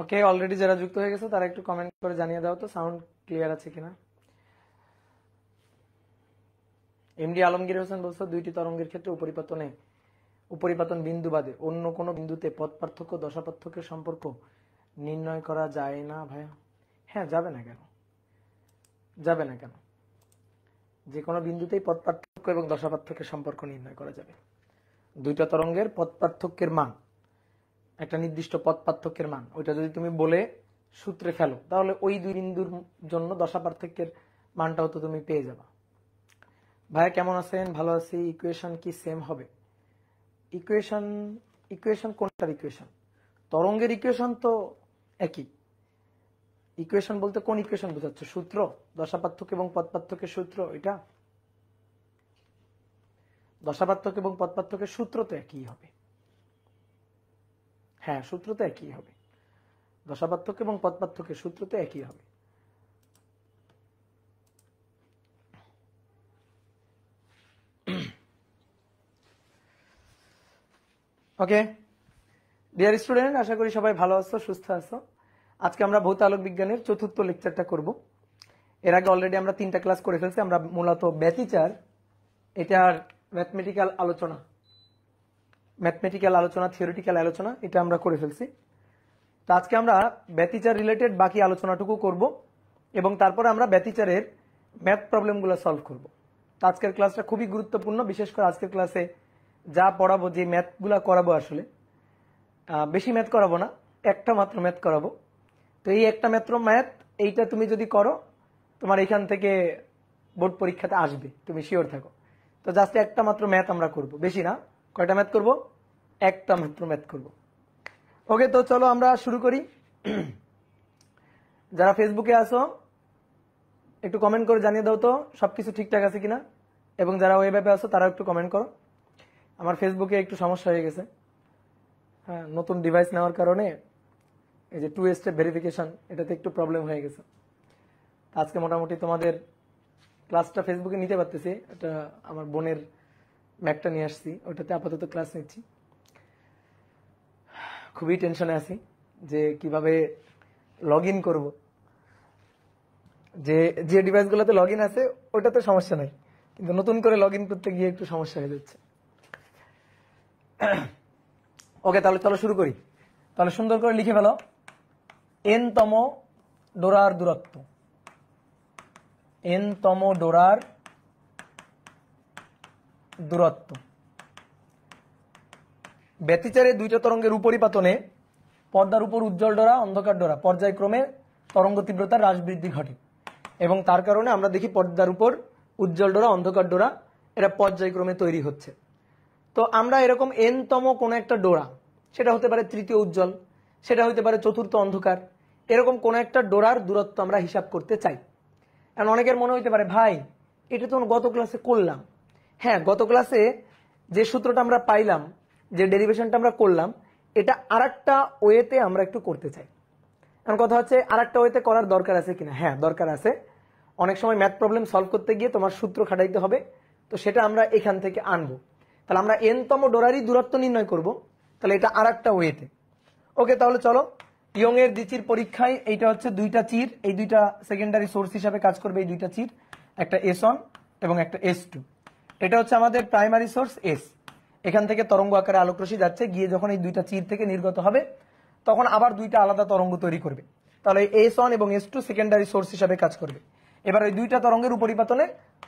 ওকে, already যারা যুক্ত হয়ে গেছে তারা একটু কমেন্ট করে জানিয়ে দাও তো সাউন্ড ক্লিয়ার আছে কিনা। এমডি আলমগীর হোসেন বলছো দুইটি তরঙ্গের ক্ষেত্রে উপরিপাতন বিন্দু বাদে অন্য কোনো বিন্দুতে পথ পার্থক্য দশা পার্থক্যের সম্পর্ক নির্ণয় করা যায় না ভাইয়া। হ্যাঁ, যাবে না কেন, যাবে না কেন, যে কোনো বিন্দুতেই পথ পার্থক্য এবং দশা পার্থক্যের সম্পর্ক নির্ণয় করা যাবে। দুইটা তরঙ্গের পথ পার্থক্যের মান, একটা নির্দিষ্ট পথ পার্থক্যের মান, ওইটা যদি তুমি বলে সূত্রে ফেলো তাহলে ওই দুই বিন্দুর জন্য দশা পার্থক্যের মানটাও তো তুমি পেয়ে যাবা। ভাইয়া কেমন আছেন? ভালো আছি। ইকুয়েশন কি সেম হবে? ইকুয়েশন কোনটার ইকুয়েশন? তরঙ্গের ইকুয়েশন তো একই। ইকুয়েশন বলতে কোন ইকুয়েশন বোঝাচ্ছ? সূত্র, দশা পার্থক্য এবং পথ পার্থক্যের সূত্র, এটা দশা পার্থক্য এবং পথ পার্থক্যের সূত্র তো একই হবে। হ্যাঁ, সূত্র তো একই হবে, দশা পার্থক্য এবং পথ পার্থক্যের সূত্র তো একই হবে। ওকে ডিয়ার স্টুডেন্ট, আশা করি সবাই ভালো আছো, সুস্থ আছো। আজকে আমরা ভৌত আলোক বিজ্ঞানের চতুর্থ লেকচারটা করব। এর আগে অলরেডি আমরা 3টা ক্লাস করে ফেলছি। আমরা মূলত ব্যতিচার, এটার ম্যাথমেটিক্যাল আলোচনা, থিওরিটিক্যাল আলোচনা, এটা আমরা করে ফেলছি। তো আজকে আমরা ব্যতিচার রিলেটেড বাকি আলোচনাটুকু করব এবং তারপরে আমরা ব্যতিচারের ম্যাথ প্রবলেমগুলো সলভ করব। তো আজকের ক্লাসটা খুবই গুরুত্বপূর্ণ, বিশেষ করে আজকের ক্লাসে যা পড়াবো, যে ম্যাথগুলো করাবো, আসলে বেশি ম্যাথ করাবো না, একটা মাত্র ম্যাথ করাবো। তো এই একটা মাত্র ম্যাথ, এইটা তুমি যদি করো তোমার এখান থেকে বোর্ড পরীক্ষাতে আসবে, তুমি শিওর থাকো। তো জাস্ট একটা মাত্র ম্যাথ আমরা করব, বেশি না। কয়টা ম্যাথ করব? একটা মাত্র ম্যাথ করব। ওকে, তো চলো আমরা শুরু করি। যারা ফেসবুকে আসো একটু কমেন্ট করে জানিয়ে দাও তো সবকিছু ঠিকঠাক আছে কিনা, এবং যারা ওয়েব অ্যাপে আসো তারা একটু কমেন্ট করো। আমার ফেসবুকে একটু সমস্যা হয়ে গেছে, হ্যাঁ, নতুন ডিভাইস নেওয়ার কারণে এই যে 2 স্টেপ ভেরিফিকেশন, এটাতে একটু প্রবলেম হয়ে গেছে। আজকে মোটামুটি তোমাদের ক্লাসটা ফেসবুকে নিতে পারতেছি। এটা আমার বোনের ম্যাকটা নিয়ে আসছি, ওটাতে আপাতত ক্লাস নিচ্ছি। খুবই টেনশনে আছি যে কিভাবে লগ ইন করবো। যে ডিভাইসগুলোতে লগ ইন আছে ওটাতে সমস্যা নাই, কিন্তু নতুন করে লগ ইন করতে গিয়ে একটু সমস্যা হয়ে যাচ্ছে। ওকে, তাহলে চলো শুরু করি। তাহলে সুন্দর করে লিখে ফেলো n-তম ডোরার দূরত্ব, n-তম ডোরার দূরত্ব। ব্যতিচারে দুইটা তরঙ্গের উপরিপাতনে পর্দার উপর উজ্জ্বল ডোরা, অন্ধকার ডোরা পর্যায়ক্রমে তরঙ্গ তীব্রতার হ্রাস বৃদ্ধি ঘটে, এবং তার কারণে আমরা দেখি পর্দার উপর উজ্জ্বল ডোরা, অন্ধকার ডোরা এরা পর্যায়ক্রমে তৈরি হচ্ছে। তো আমরা এরকম n-তম কোন একটা ডোরা, সেটা হতে পারে তৃতীয় উজ্জ্বল, সেটা হতে পারে চতুর্থ অন্ধকার, এরকম কোন একটা ডোরার দূরত্ব আমরা হিসাব করতে চাই। এখন অনেকের মনে হইতে পারে ভাই এটা তো গত ক্লাসে করলাম। হ্যাঁ, গত ক্লাসে যে সূত্রটা আমরা পাইলাম, যে ডেরিভেশনটা আমরা করলাম, এটা আরেকটা ওয়েতে আমরা একটু করতে চাই। এখন কথা হচ্ছে আরেকটা ওয়েতে করার দরকার আছে কিনা। হ্যাঁ, দরকার আছে। অনেক সময় ম্যাথ প্রবলেম সলভ করতে গিয়ে তোমার সূত্র খাটাইতে হবে, তো সেটা আমরা এখান থেকে আনবো। তাহলে আমরা n-তম ডোরারই দূরত্ব নির্ণয় করব, তাহলে এটা আরেকটা ওয়েতে। ওকে, তাহলে চলো। ইয়ং এর দ্বিচির পরীক্ষায় এইটা হচ্ছে দুইটা চির, এই দুইটা সেকেন্ডারি সোর্স হিসাবে কাজ করবে। এই দুইটা চির, একটা S1 এবং একটা S2। এটা হচ্ছে আমাদের প্রাইমারি সোর্স S। এখান থেকে তরঙ্গ আকারে আলোকরশ্মি যাচ্ছে, গিয়ে যখন এই দুইটা চির থেকে নির্গত হবে তখন আবার দুইটা আলাদা তরঙ্গ তৈরি করবে। তাহলে S1 এবং S2 সেকেন্ডারি সোর্স হিসাবে কাজ করবে। এবার এই দুইটা তরঙ্গের উপরিপাতনে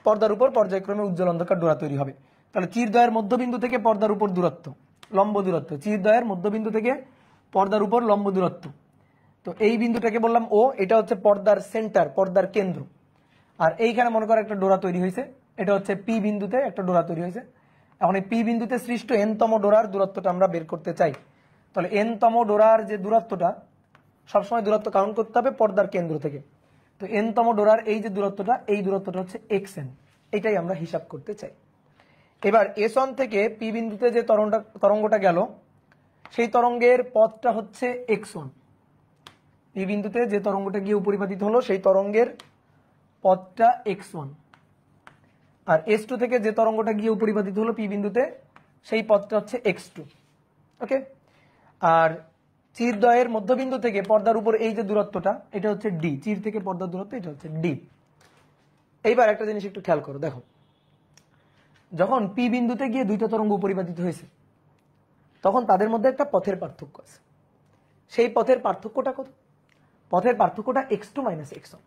পর্দার উপর পর্যায়ক্রমে উজ্জ্বল অন্ধকার ডোরা তৈরি হবে। তাহলে চিরদ্বয়ের মধ্যবিন্দু থেকে পর্দার উপর দূরত্ব, লম্ব দূরত্ব, চিরদ্বয়ের মধ্যবিন্দু থেকে পর্দার উপর লম্ব দূরত্ব। তো এই বিন্দুটাকে বললাম ও, এটা হচ্ছে পর্দার সেন্টার, পর্দার কেন্দ্র। আর এইখানে মনে করো একটা ডোরা তৈরি হয়েছে, এটা হচ্ছে পি বিন্দুতে একটা ডোরা তৈরি হয়েছে। এখন এই পি বিন্দুতে সৃষ্ট n-তম ডোরার দূরত্বটা আমরা বের করতে চাই। তাহলে n-তম ডোরার যে দূরত্বটা, সবসময় দূরত্ব কাউন্ট করতে হবে পর্দার কেন্দ্র থেকে। তো n-তম ডোরার এই যে দূরত্বটা, এই দূরত্বটা হচ্ছে xn, এটাই আমরা হিসাব করতে চাই। এবার S1 থেকে পি বিন্দুতে যে তরঙ্গটা গেল, সেই তরঙ্গের পথটা হচ্ছে x1। পি বিন্দুতে যে তরঙ্গটা গিয়ে উপরিপাতিত হলো সেই তরঙ্গের পথটা x1। আর S2 থেকে যে তরঙ্গটা গিয়ে উপরিপাতিত হলো পি বিন্দুতে, সেই পথটা হচ্ছে x2। ওকে, আর চিরদ্বয়ের মধ্যবিন্দু থেকে পর্দার উপর এই যে দূরত্বটা, এটা হচ্ছে ডি। চির থেকে পর্দার দূরত্ব এটা হচ্ছে ডি। এইবার একটা জিনিস একটু খেয়াল করো, দেখো যখন পি বিন্দুতে গিয়ে দুইটা তরঙ্গ উপরিপাতিত হয়েছে তখন তাদের মধ্যে একটা পথের পার্থক্য আছে। সেই পথের পার্থক্যটা কত? পথের পার্থক্যটা x2 - x1।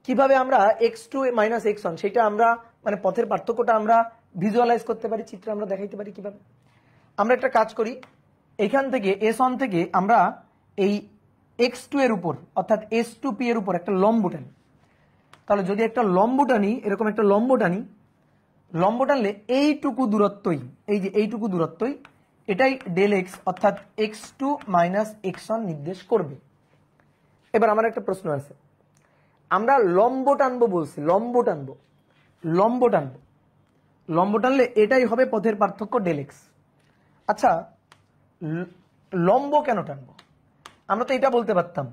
কিভাবে আমরা x2 - x1 সেটা আমরা মানে পথের পার্থক্যটা আমরা ভিজুয়ালাইজ করতে পারি, চিত্রে আমরা দেখাইতে পারি কিভাবে? আমরা একটা কাজ করি, এখান থেকে S1 থেকে আমরা এই x2 এর উপর অর্থাৎ S2p এর উপর একটা লম্ব টানি। তাহলে যদি একটা লম্ব টানি, এরকম একটা লম্ব টানি, লম্ব টানলে এইটুকু দূরত্বই, এই যে এইটুকু দূরত্বই এটাই ডেল এক্স অর্থাৎ x2 - x1 নির্দেশ করবে। এবার আমার একটা প্রশ্ন আছে, আমরা লম্ব টানবো বলছি, লম্ব টানবো, লম্ব টানবো, লম্ব টানলে এটাই হবে পথের পার্থক্য ডেল এক্স। আচ্ছা লম্ব কেন টানবো? আমরা তো এটা বলতে পারতাম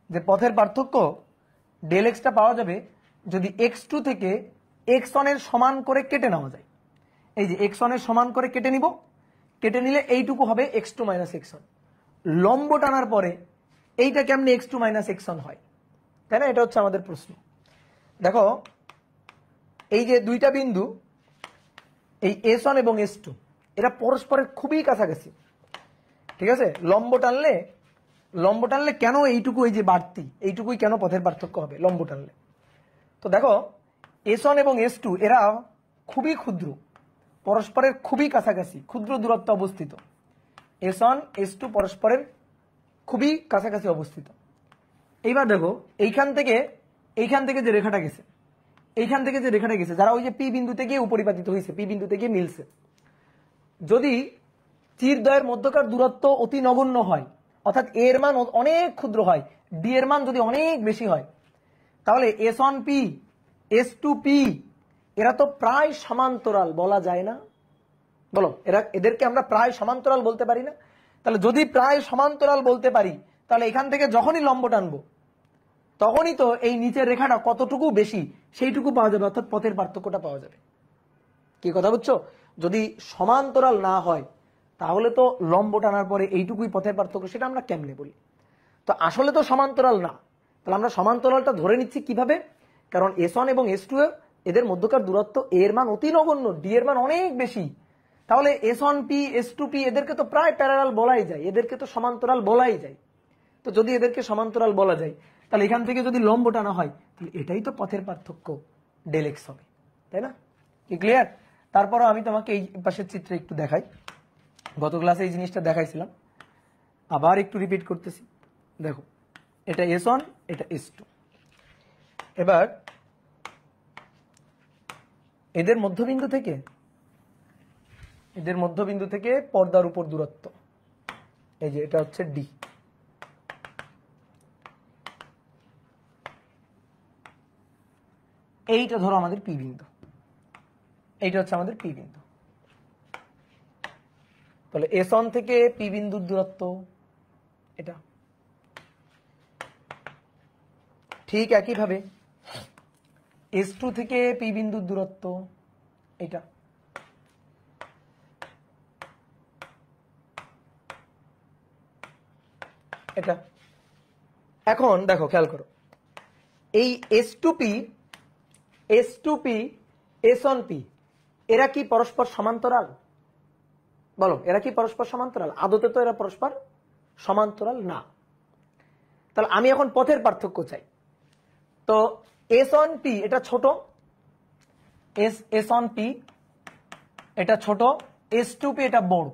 যে পথের পার্থক্য ডেল এক্সটা পাওয়া যাবে যদি x2 থেকে x1 এর সমান করে কেটে নেওয়া যায়। এই যে x1 এর সমান করে কেটে নিব, কেটে নিলে এইটুকু হবে x2 - x1। লম্ব টানার পরে এইটা কেমনে x2 - x1 হয়, তাই না? এটা হচ্ছে আমাদের প্রশ্ন। দেখো এই যে দুইটা বিন্দু, এই S1 এবং S2 এরা পরস্পরের খুবই কাছাকাছি, ঠিক আছে? লম্ব টানলে কেন এইটুকু, এই যে বাড়তি এইটুকুই কেন পথের পার্থক্য হবে লম্ব টানলে? তো দেখো S1 এবং S2 এরা খুবই ক্ষুদ্র, পরস্পরের খুবই কাছাকাছি, ক্ষুদ্র দূরত্বে অবস্থিত। S1 S2 পরস্পরের খুবই কাছাকাছি অবস্থিত। এইবার দেখো এইখান থেকে যে রেখাটা গেছে, এইখান থেকে যে রেখাটা গেছে, যারা ওই যে পি বিন্দুতে গিয়ে উপরিপাতিত হয়েছে, পি বিন্দুতে গিয়ে মিলছে, যদি চিরদ্বয়ের মধ্যকার দূরত্ব অতি নগণ্য হয় অর্থাৎ এর মান অনেক ক্ষুদ্র হয়, ডি এর মান যদি অনেক বেশি হয়, তাহলে S1p S2p এরা তো প্রায় সমান্তরাল বলা যায় না? বলো, এদেরকে আমরা প্রায় সমান্তরাল বলতে পারি না? তাহলে যদি প্রায় সমান্তরাল বলতে পারি, তাহলে এখান থেকে যখনই লম্ব টানবো তখনই তো এই নিচের রেখাটা কতটুকু বেশি সেইটুকু পাওয়া যাবে, অর্থাৎ পথের পার্থক্যটা পাওয়া যাবে। কি কথা বুঝছো? যদি সমান্তরাল না হয় তাহলে তো লম্ব টানার পরে এইটুকুই পথের পার্থক্য, সেটা আমরা কেমনে বলি? তো আসলে তো সমান্তরাল না, তাহলে আমরা সমান্তরালটা ধরে নিচ্ছি কিভাবে? কারণ S1 এবং S2 এদের মধ্যকার দূরত্ব এর মান অতি নগণ্য, ডি এর মান অনেক বেশি। তাহলে S1p S2p এদেরকে তো প্রায় প্যারালাল বলাই যায়, এদেরকে তো সমান্তরাল বলাই যায়। তো যদি এদেরকে সমান্তরাল বলা যায়, তাহলে এখান থেকে যদি লম্ব টানা হয় তাহলে এটাই তো পথের পার্থক্য ডেল এক্স হবে, তাই না? কি ক্লিয়ার? তারপরও আমি তোমাকে এই পাশের চিত্রে একটু দেখাই, গত ক্লাসে এই জিনিসটা দেখাইছিলাম, আবার একটু রিপিট করতেছি। দেখো এটা S1, এটা S2। এবার এদের মধ্যবিন্দু থেকে পর্দার উপর দূরত্ব, এই যে এটা হচ্ছে ডি। এইটা ধরো আমাদের পি বিন্দু, এইটা হচ্ছে আমাদের পি বিন্দু। তাহলে S1 থেকে পি বিন্দুর দূরত্ব এটা। ঠিক একইভাবে S2 থেকে পি বিন্দুর দূরত্ব এটা। এটা এখন দেখো খেয়াল করো, এই S2p S1p এরা কি পরস্পর সমান্তরাল? বলো, এরা কি পরস্পর সমান্তরাল? আদতে তো এরা পরস্পর সমান্তরাল না। তাহলে আমি এখন পথের পার্থক্য চাই। তো S1p এটা ছোট, S1p এটা ছোট, S2p এটা বড়।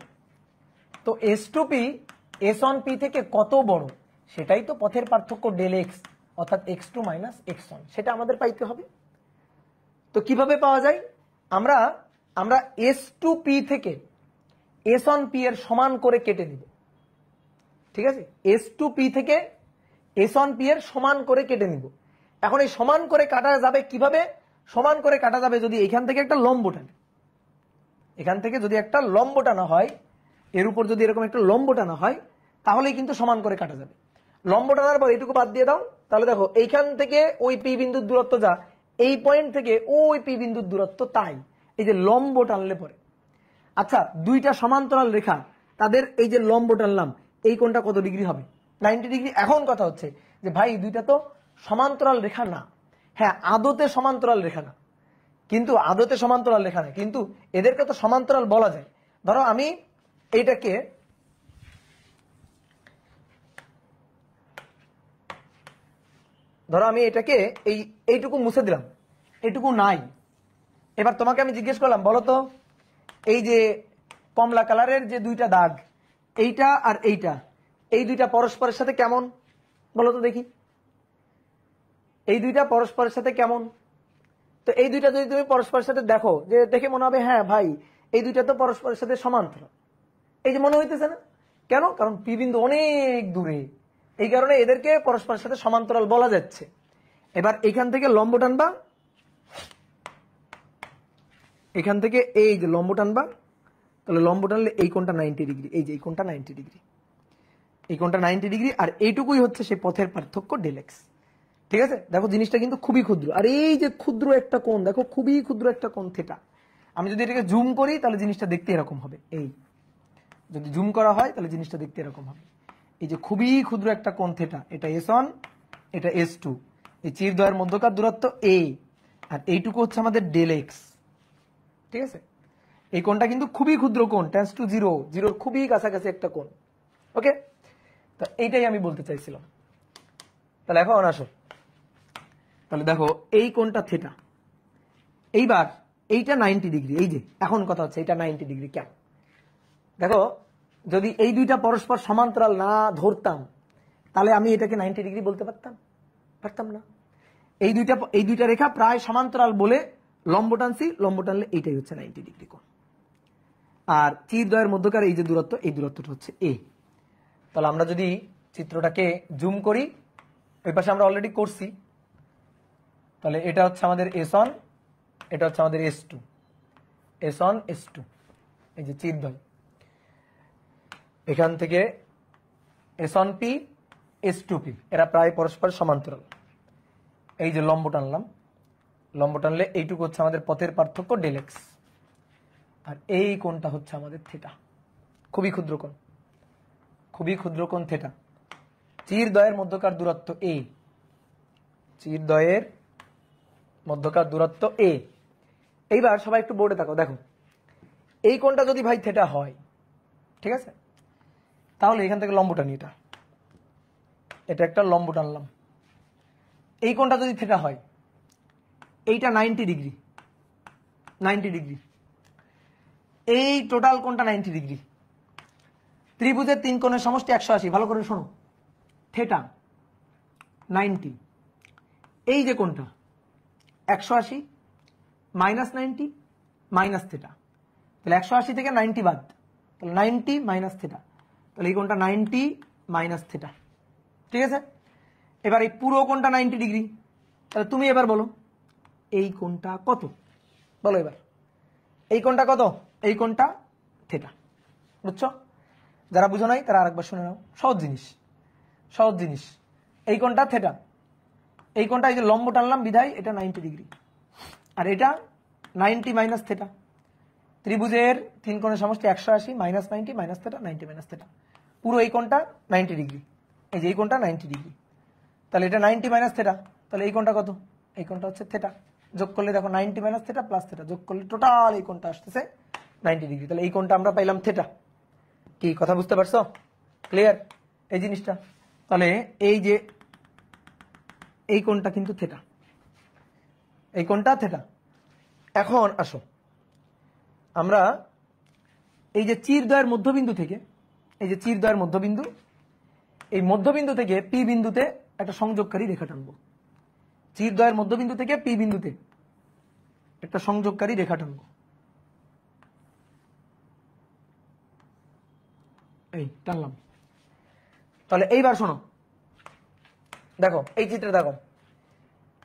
তো S2p S1p থেকে কত বড় সেটাই তো পথের পার্থক্য ডেল এক্স অর্থাৎ x2 - x1, সেটা আমাদের পাইতে হবে। তো কিভাবে পাওয়া যায়? আমরা S2p থেকে S1p এর সমান করে কেটে নিব, ঠিক আছে? S2p থেকে S1p এর সমান করে কেটে নিব। এখন এই সমান করে কাটা যাবে কিভাবে? সমান করে কাটা যাবে যদি এখান থেকে একটা লম্ব টানে, এখান থেকে যদি একটা লম্ব টানা হয়, এর উপর যদি এরকম একটা লম্ব টানা হয় তাহলেই কিন্তু সমান করে কাটা যাবে। লম্ব টানার পর এইটুকু বাদ দিয়ে দাও, তাহলে দেখো এইখান থেকে ওই পি বিন্দুর দূরত্ব যা, এই পয়েন্ট থেকে ওই পি বিন্দুর দূরত্ব তাই, এই যে লম্ব টানলে পরে। আচ্ছা দুইটা সমান্তরাল রেখা, তাদের এই যে লম্ব টানলাম, এই কোণটা কত ডিগ্রি হবে? 90 ডিগ্রি। এখন কথা হচ্ছে যে ভাই দুইটা তো সমান্তরাল রেখা না। হ্যাঁ, আদতে সমান্তরাল রেখা না, কিন্তু আদতে সমান্তরাল রেখা না, কিন্তু এদেরকে তো সমান্তরাল বলা যায়। ধরো আমি এইটাকে এইটুকু মুছে দিলাম, এইটুকু নাই। এবার তোমাকে আমি জিজ্ঞেস করলাম, বলো তো এই যে কমলা কালারের যে দুইটা দাগ, এইটা আর এইটা, এই দুইটা পরস্পরের সাথে কেমন বলো তো দেখি? এই দুইটা পরস্পরের সাথে কেমন? তো এই দুইটা যদি তুমি পরস্পরের সাথে দেখো, যে দেখে মনে হবে হ্যাঁ ভাই এই দুইটা তো পরস্পরের সাথে সমান্তরাল, এই যে মনে হইতেছে না? কেন? কারণ পি বিন্দু অনেক দূরে, এই কারণে এদেরকে পরস্পরের সাথে সমান্তরাল বলা যাচ্ছে। এবার এখান থেকে লম্ব টানবা, এখান থেকে এই যে লম্ব টানবা, তাহলে লম্ব টানলে এই কোণটা 90 ডিগ্রি, এই যে এই কোণটা 90 ডিগ্রি, এই কোণটা 90 ডিগ্রি, আর এইটুকুই হচ্ছে সেই পথের পার্থক্য ডেল এক্স। ঠিক আছে? দেখো জিনিসটা কিন্তু খুবই ক্ষুদ্র, আর এই যে ক্ষুদ্র একটা কোণ, দেখো খুবই ক্ষুদ্র একটা কোণ থিটা। আমি যদি এটাকে জুম করি তাহলে জিনিসটা দেখতে এরকম হবে, এই যদি জুম করা হয় তাহলে জিনিসটা দেখতে এরকম হবে। এই যে খুবই ক্ষুদ্র একটা কোণ থিটা, এটা S1, এটা S2, এই চিরদ্বয়ের মধ্যকার দূরত্ব a, আর এইটুকু হচ্ছে আমাদের ডেল এক্স। ঠিক আছে? এই কোণটা কিন্তু খুবই ক্ষুদ্র কোণ, টেন্ডস টু জিরো, জিরোর খুবই কাছাকাছি একটা কোণ। ওকে, তো এইটাই আমি বলতে চাইছিলাম। তাহলে এখন আসো, তাহলে দেখো এই কোণটা থিটা, এইবার এইটা 90 ডিগ্রি, এই যে এখন কথা হচ্ছে এটা 90 ডিগ্রি কেন? দেখো যদি এই দুইটা পরস্পর সমান্তরাল না ধরতাম তাহলে আমি এটাকে 90 ডিগ্রি বলতে পারতাম না। এই দুইটা রেখা প্রায় সমান্তরাল বলে লম্ব টানছি, লম্ব টানলে এইটাই হচ্ছে 90 ডিগ্রি কোণ। আর চিরদ্বয়ের মধ্যকার এই যে দূরত্ব, এই দূরত্বটা হচ্ছে a। তাহলে আমরা যদি চিত্রটাকে জুম করি, ওই পাশে আমরা অলরেডি করছি, তাহলে এটা হচ্ছে আমাদের S1, এটা হচ্ছে আমাদের S2, S1 S2, এই যে চিরদ্বয়, এখান থেকে S1P S2P এরা প্রায় পরস্পর সমান্তরাল। এই যে লম্ব টানলাম, লম্ব টানলে এইটুকু হচ্ছে আমাদের পথের পার্থক্য ডেল এক্স, আর এই কোণটা হচ্ছে আমাদের থিটা, খুবই ক্ষুদ্র কোণ, খুবই ক্ষুদ্র কোণ থিটা। চিরদ্বয়ের মধ্যকার দূরত্ব a, চিরদ্বয়ের মধ্যকার দূরত্ব a। এইবার সবাই একটু বোর্ডে তাকাও, দেখো এই কোণটা যদি ভাই থিটা হয়, ঠিক আছে, তাহলে এখান থেকে লম্ব টানি, এটা একটা লম্ব টানলাম। এই কোণটা যদি থিটা হয়, এইটা 90 ডিগ্রি, 90 ডিগ্রি, এই টোটাল কোণটা 90 ডিগ্রি। ত্রিভুজের তিন কোণের সমষ্টি 180, ভালো করে শোনো, থিটা 90, এই যে কোণটা 180 মাইনাস 90 মাইনাস থিটা, তাহলে 180 থেকে 90 বাদ, তাহলে 90 মাইনাস থিটা, তাহলে এই কোণটা 90 মাইনাস থিটা। ঠিক আছে? এবার এই পুরো কোণটা 90 ডিগ্রি, তাহলে তুমি এবার বলো এই কোণটা কত? বলো এবার এই কোণটা কত? এই কোণটা থিটা। বুঝছো? যারা বুঝো নাই তারা আরেকবার শুনে নাও, সহজ জিনিস, সহজ জিনিস। এই কোণটা থিটা, এই কোণটা এই যে লম্ব টানলাম বিধায় এটা 90 ডিগ্রি, আর এটা 90 মাইনাস থিটা। ত্রিভুজের তিন কোণের সমষ্টি 180 minus 90 minus theta, 90 minus theta, পুরো এই কোণটা 90 ডিগ্রি, এই যে এই কোণটা 90 ডিগ্রি, তাহলে এটা 90 মাইনাস থিটা, তাহলে এই কোণটা কত? এই কোণটা হচ্ছে থিটা। যোগ করলে দেখো 90 মাইনাস থিটা প্লাস থিটা, যোগ করলে টোটাল এই কোণটা আসতেছে 90 ডিগ্রি, তাহলে এই কোণটা আমরা পাইলাম থিটা। কি কথা বুঝতে পারছো? ক্লিয়ার এই জিনিসটা? তাহলে এই যে এই কোণটা কিন্তু থিটা, এই কোণটা থিটা। এখন আসো আমরা এই যে চিরদ্বয়ের মধ্যবিন্দু থেকে, এই যে চিরদ্বয়ের মধ্যবিন্দু, এই মধ্যবিন্দু থেকে পি বিন্দুতে একটা সংযোগকারী রেখা টানবো। চিরদ্বয়ের মধ্যবিন্দু থেকে পি বিন্দুতে একটা সংযোগকারী রেখা টানবো, এই টানলাম। তাহলে এইবার শোনো, দেখো এই চিত্রে দেখো,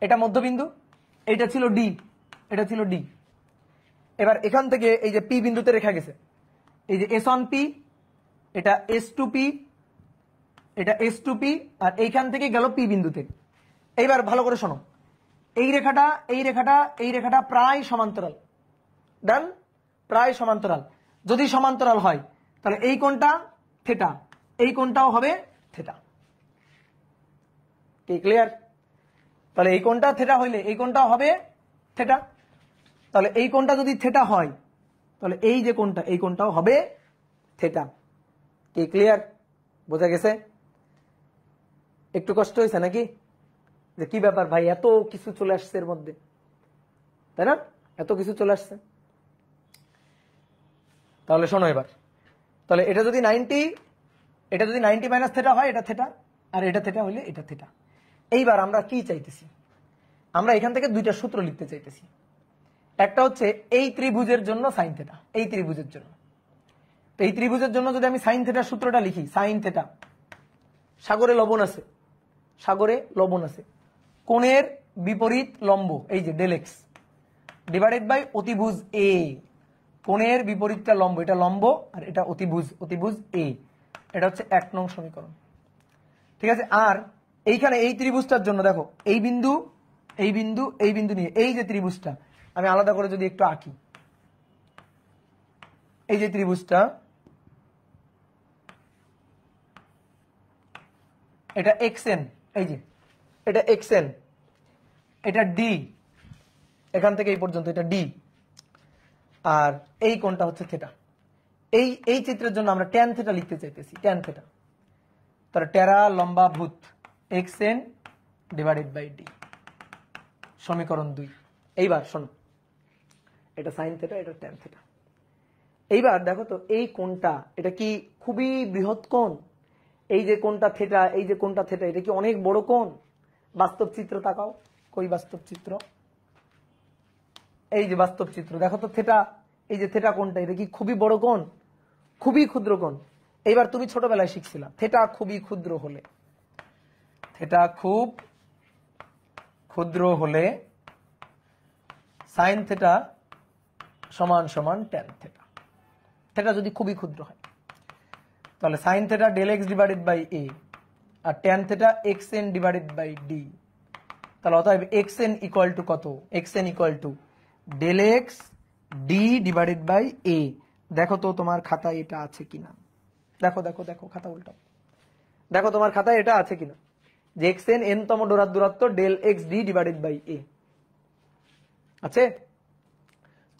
এটা মধ্যবিন্দু, এটা ছিল ডি, এটা ছিল ডি। এবার এখান থেকে এই যে পি বিন্দুতে রেখা গেছে, এই যে S1P, এটা S2P, এটা S2P, আর এইখান থেকে গেল পি বিন্দুতে। এইবার ভালো করে শোনো, এই রেখাটা এই রেখাটা এই রেখাটা প্রায় সমান্তরাল, ডান, প্রায় সমান্তরাল। যদি সমান্তরাল হয় তাহলে এই কোণটা থিটা, এই কোণটাও হবে থেটা। কি ক্লিয়ার? তাহলে এই কোণটা থেটা হইলে এই কোণটাও হবে থেটা। তাহলে এই কোণটা যদি থেটা হয় তাহলে এই যে কোণটা এই কোণটাও হবে থেটা। কি ক্লিয়ার? বোঝা গেছে? একটু কষ্ট হয়েছে নাকি? যে কি ব্যাপার ভাই, এত কিছু চলে আসছে এর মধ্যে, তাই না? এত কিছু চলে আসছে। তাহলে শোনো এবার, তাহলে এটা যদি 90 মাইনাস থেটা হয়, এটা থেটা, আর এটা থেটা হইলে এটা থেটা। এইবার আমরা কি চাইতেছি? আমরা এখান থেকে দুইটা সূত্র লিখতে চাইতেছি। একটা হচ্ছে এই ত্রিভুজের জন্য সাইন থেটা, এই ত্রিভুজের জন্য। তো এই ত্রিভুজের জন্য যদি আমি সাইন থেটার সূত্রটা লিখি, সাইন থেটা, সাগরে লবণ আছে, সাগরে লবণ আছে, কোণের বিপরীত লম্ব, এই যে ডেল এক্স ডিভাইডেড বাই অতিভুজ এ, কোণের বিপরীতটা লম্ব, এটা লম্ব আর এটা অতিভুজ, অতিভুজ এ, এটা হচ্ছে 1 নং সমীকরণ। ঠিক আছে? আর এইখানে এই ত্রিভুজটার জন্য দেখো, এই বিন্দু এই বিন্দু এই বিন্দু নিয়ে এই যে ত্রিভুজটা আমি আলাদা করে যদি একটু আঁকি, এই যে ত্রিভুজটা, এটা xn, এই যে এটা xn, এটা d, এখান থেকে এই পর্যন্ত এটা d, আর এই কোণটা হচ্ছে থেটা। এই চিত্রের জন্য আমরা ট্যান থেটা লিখতে চাইতেছি, ট্যান থেটা। তাহলে টেরা লম্বা ভূত xn ডিভাইডেড বাই d, সমীকরণ 2। এইবার শোনো, এটা সাইন থেটা, এটা ট্যান থেটা। এইবার দেখো তো এই কোণটা, এটা কি খুবই বৃহৎ কোণ? এই যে কোণটা থেটা, এই যে কোণটা থেটা, এটা কি অনেক বড় কোণ? বাস্তব চিত্র তাকাও, কই বাস্তব চিত্র? এই যে বাস্তব চিত্র দেখো তো, থেটা, এই যে থেটা কোণটা, এটা কি খুবই বড় কোণ? খুবই ক্ষুদ্র কোণ। এইবার তুমি ছোটবেলায় শিখছিলা থেটা খুবই ক্ষুদ্র হলে, থেটা খুব ক্ষুদ্র হলে সাইন থেটা সমান সমান ট্যান থেটা। থেটা যদি খুবই ক্ষুদ্র হয় তাহলে sine theta del x divided by এ আর tan theta xn divided by d. তাহলে অতএব xn ইকুয়াল টু কত? xn equal to del x D divided by a. দেখো তো তোমার খাতায় এটা আছে কিনা, দেখো দেখো দেখো, খাতা উল্টাও, দেখো তোমার খাতায় এটা আছে কিনা যে xn n তম ডোরার দূরত্ব del x D divided by a আছে।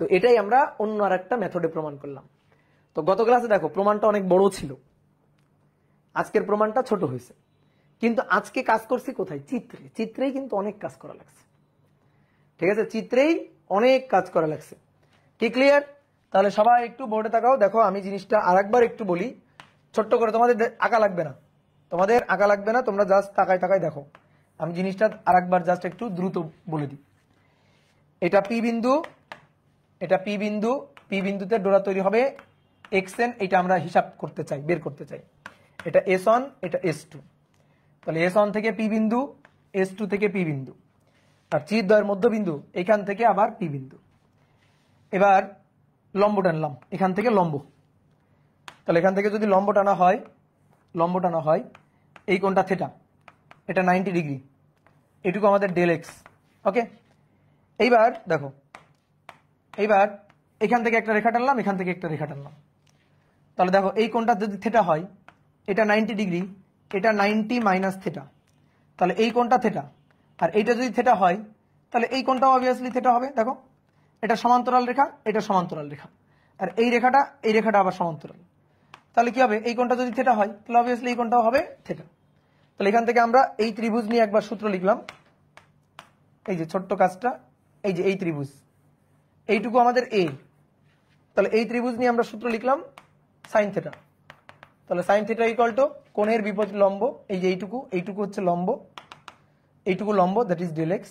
তো এটাই আমরা অন্য আর একটা মেথডে প্রমাণ করলাম। তো গত ক্লাসে দেখো প্রমাণটা অনেক বড় ছিল, আজকের প্রমাণটা ছোট হয়েছে, কিন্তু আজকে কাজ করছি কোথায়? চিত্রে। চিত্রেই কিন্তু অনেক কাজ করা লাগছে, ঠিক আছে? চিত্রেই অনেক কাজ করা লাগছে। কি ক্লিয়ার? তাহলে সবাই একটু বোর্ডে তাকাও, দেখো আমি জিনিসটা আরেকবার একটু বলি ছোট্ট করে, তোমাদের আঁকা লাগবে না, তোমাদের আঁকা লাগবে না, তোমরা জাস্ট তাকায় তাকায় দেখো। আমি জিনিসটা আরেকবার জাস্ট একটু দ্রুত বলে দিই। এটা পি বিন্দু, এটা পি বিন্দু, পি বিন্দুতে ডোরা তৈরি হবে xn, এটা আমরা হিসাব করতে চাই, বের করতে চাই। এটা s1, এটা s2। তাহলে s1 থেকে পি বিন্দু, s2 থেকে পি বিন্দু, আর চিরদ্বয়ের মধ্যবিন্দু এখান থেকে আবার পি বিন্দু। এবার লম্ব টানলাম, এখান থেকে লম্ব। তাহলে এখান থেকে যদি লম্ব টানা হয়, লম্ব টানা হয়, এই কোণটা থেটা, এটা 90 ডিগ্রি, এটুকু আমাদের ডেল এক্স। ওকে, এইবার দেখো, এইবার এখান থেকে একটা রেখা টানলাম, এখান থেকে একটা রেখা টানলাম। তাহলে দেখো এই কোণটা যদি থেটা হয়, এটা 90 ডিগ্রি, এটা 90 মাইনাস থেটা, তাহলে এই কোণটা থেটা। আর এইটা যদি থেটা হয় তাহলে এই কোণটাও অবভিয়াসলি থেটা হবে। দেখো এটা সমান্তরাল রেখা, এটা সমান্তরাল রেখা, আর এই রেখাটা আবার সমান্তরাল। তাহলে কি হবে? এই কোণটা যদি থেটা হয় তাহলে অবভিয়াসলি এই কোণটাও হবে থেটা। তাহলে এখান থেকে আমরা এই ত্রিভুজ নিয়ে একবার সূত্র লিখলাম, এই যে ছোট্ট কাজটা, এই যে এই ত্রিভুজ, এইটুকু আমাদের এ। তাহলে এই ত্রিভুজ নিয়ে আমরা সূত্র লিখলাম সাইন থেটা। তাহলে সাইন থেটা ইকুয়াল টু কোণের বিপরীত লম্ব, এই যে এইটুকু হচ্ছে লম্ব, এইটুকু লম্ব, দ্যাট ইজ ডেল এক্স।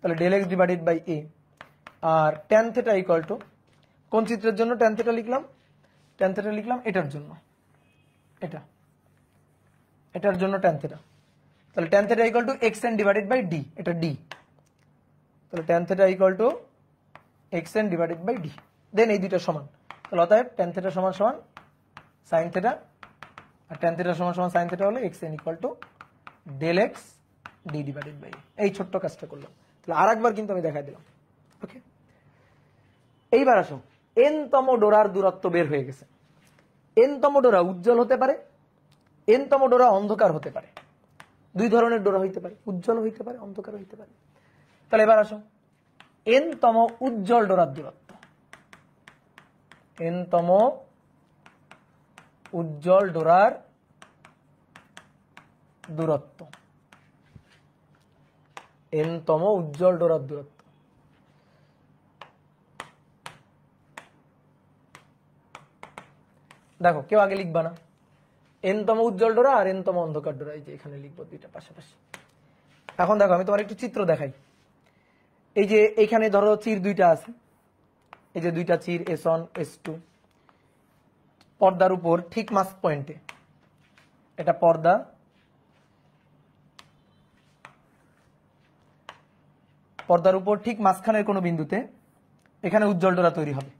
তাহলে ডেল এক্স ডিভাইডেড বাই এ। আর ট্যান থেটা ইকুয়াল টু, কোন চিত্রের জন্য ট্যান থেটা লিখলাম? ট্যান থেটা লিখলাম এটার জন্য, এটার জন্য ট্যান থেটা। তাহলে tan theta equal to xn divided by d, এটা ডি। তাহলে tan theta equal to xn divided by d, then এই দুইটা সমান। তাহলে অতএব ট্যান থেটা সমান সমান সাইন থেটা, আর ট্যান থেটা সমান সমান সাইন থেটা হলে xn equal to del x D divided by. এই ছোট্ট কাজটা করলাম। তাহলে আরেকবার কিন্তু আমি দেখাই দিলাম। ওকে, এইবার আসো, n তম ডোরার দূরত্ব বের হয়ে গেছে। n তম ডোরা উজ্জ্বল হতে পারে, এন তম ডোরা অন্ধকার হতে পারে। দুই ধরনের ডোরা হইতে পারে, উজ্জ্বল হইতে পারে, অন্ধকার হইতে পারে। তাহলে এবার আসো, এন তম উজ্জ্বল ডোরার দূরত্ব, এন তম উজ্জ্বল ডোরার দূরত্ব, এন তম উজ্জ্বল ডোরার দূরত্ব। দেখো কেউ আগে লিখবা না, এন তম উজ্জ্বল ডোরা আর এন তম অন্ধকার ডোরা, এই যে এখানে লিখবো দুইটা পাশাপাশি। এখন দেখো আমি তোমার একটু চিত্র দেখাই। এই যে এখানে ধরো চির দুইটা আছে, এই যে দুইটা চির S1 S2, পর্দার উপর ঠিক মাঝ পয়েন্টে, এটা পর্দা, পর্দার উপর ঠিক মাঝখানের কোনো বিন্দুতে এখানে উজ্জ্বল ডোরা তৈরি হবে।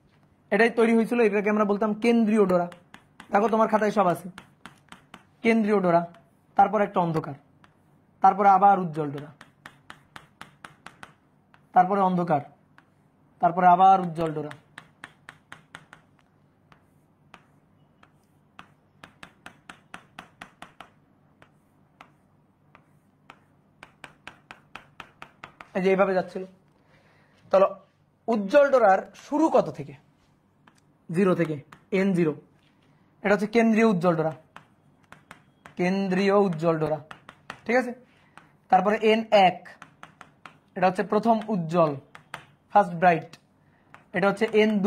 এটাই তৈরি হয়েছিল, এটাকে আমরা বলতাম কেন্দ্রীয় ডোরা। দেখো তোমার খাতায় সব আছে, কেন্দ্রীয় ডোরা, তারপর একটা অন্ধকার, তারপরে আবার উজ্জ্বল ডোরা, তারপরে অন্ধকার, তারপরে আবার উজ্জ্বল ডোরা। এই যে এইভাবে যাচ্ছিল। তাহলে উজ্জ্বল ডোরার শুরু কত থেকে? 0 থেকে, N0। এটা হচ্ছে কেন্দ্রীয় উজ্জ্বল ডোরা, কেন্দ্রীয় উজ্জ্বল ডোরা, ঠিক আছে। তারপরে N1, এটা হচ্ছে প্রথম উজ্জ্বল, ফার্স্ট ব্রাইট। এটা হচ্ছে N2,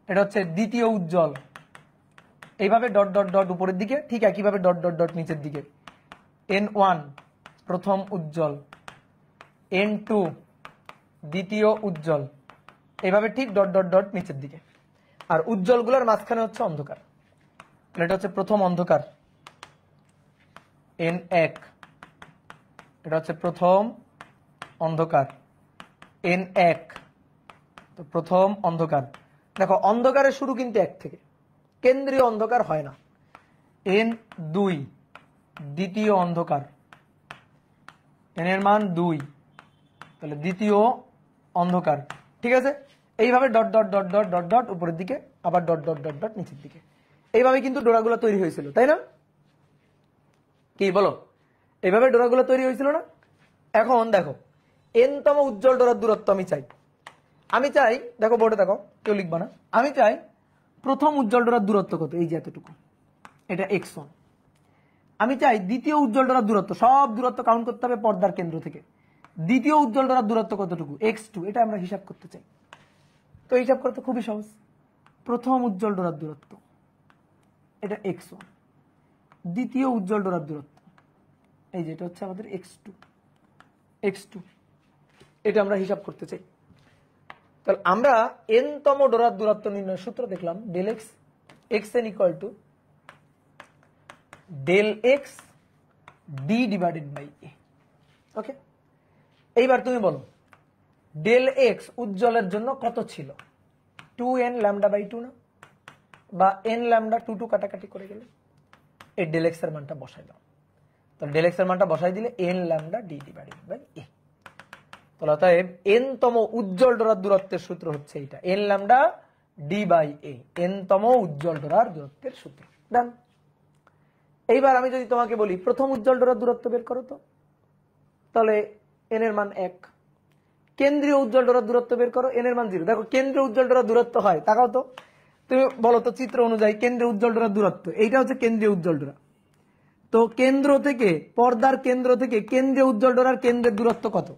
এটা হচ্ছে দ্বিতীয় উজ্জ্বল। এইভাবে ডট ডট ডট উপরের দিকে, ঠিক একইভাবে ডট ডট ডট নিচের দিকে। N1 প্রথম উজ্জ্বল, N2 দ্বিতীয় উজ্জ্বল, এইভাবে ঠিক ডট ডট ডট নিচের দিকে। আর উজ্জ্বলগুলোর মাঝখানে হচ্ছে অন্ধকার। এটা হচ্ছে প্রথম অন্ধকার, N1, এটা হচ্ছে প্রথম অন্ধকার, N1, তো প্রথম অন্ধকার। দেখো অন্ধকারের শুরু কিন্তু 1 থেকে, কেন্দ্রীয় অন্ধকার হয় না। N2 দ্বিতীয় অন্ধকার, N এর মান 2, তাহলে দ্বিতীয় অন্ধকার, ঠিক আছে। এইভাবে dot dot dot dot dot dot উপরের দিকে, আবার ডট ডট ডট ডট নিচের দিকে। এইভাবে কিন্তু ডোরাগুলো তৈরি হয়েছিল, তাই না? কি বলো, এইভাবে ডোরাগুলো তৈরি হয়েছিল না? এখন দেখো এন তম উজ্জ্বল ডোরার দূরত্ব আমি চাই। দেখো বোর্ডে দেখো, কেউ লিখবা না। আমি চাই প্রথম উজ্জ্বল ডোরার দূরত্ব কত, এই যে এতটুকু, এটা x1। আমি চাই দ্বিতীয় উজ্জ্বল ডোরার দূরত্ব, সব দূরত্ব কাউন্ট করতে হবে পর্দার কেন্দ্র থেকে। দ্বিতীয় উজ্জ্বল ডোরার দূরত্ব কতটুকু, x2, এটা আমরা হিসাব করতে চাই। তো হিসাব করতে খুবই সহজ। প্রথম উজ্জ্বল ডোরার দূরত্ব এটা x1, দ্বিতীয় উজ্জ্বল ডোরার দূরত্ব এই যে এটা হচ্ছে আমাদের x2, এটা আমরা হিসাব করতে চাই। তাহলে আমরা n তম ডোরার দূরত্ব নির্ণয়ের সূত্র দেখলাম, del x xn equal to del x d divided by a। ওকে, এইবার তুমি বলো del x উজ্জ্বলের জন্য কত ছিল? 2n lambda by 2 না, বা n lambda 2 2 কাটাকাটি করে গেলে এই del x এর মানটা বসাই দাও। তাহলে del x এর মানটা বসাই দিলে n lambda d divided by a। তাহলে অতএব n তম উজ্জ্বল ডোরার দূরত্বের সূত্র হচ্ছে এটা, n lambda d by a, n তম উজ্জ্বল ডোরার দূরত্বের সূত্র। ডান। এইবার আমি যদি তোমাকে বলি প্রথম উজ্জ্বল ডোরার দূরত্ব বের করো তো, তাহলে n এর মান 1। কেন্দ্রীয় উজ্জ্বল ডোরার দূরত্ব বের করো, n এর মান 0। দেখো কেন্দ্রীয় উজ্জ্বল ডোরার দূরত্ব হয়, তাকাও তো তুমি বলো তো চিত্র অনুযায়ী কেন্দ্রীয় উজ্জ্বল ডোরার দূরত্ব, এইটা হচ্ছে কেন্দ্রীয় উজ্জ্বল ডোরা। তো কেন্দ্র থেকে, পর্দার কেন্দ্র থেকে কেন্দ্রীয় উজ্জ্বল ডোরার কেন্দ্রের দূরত্ব কত?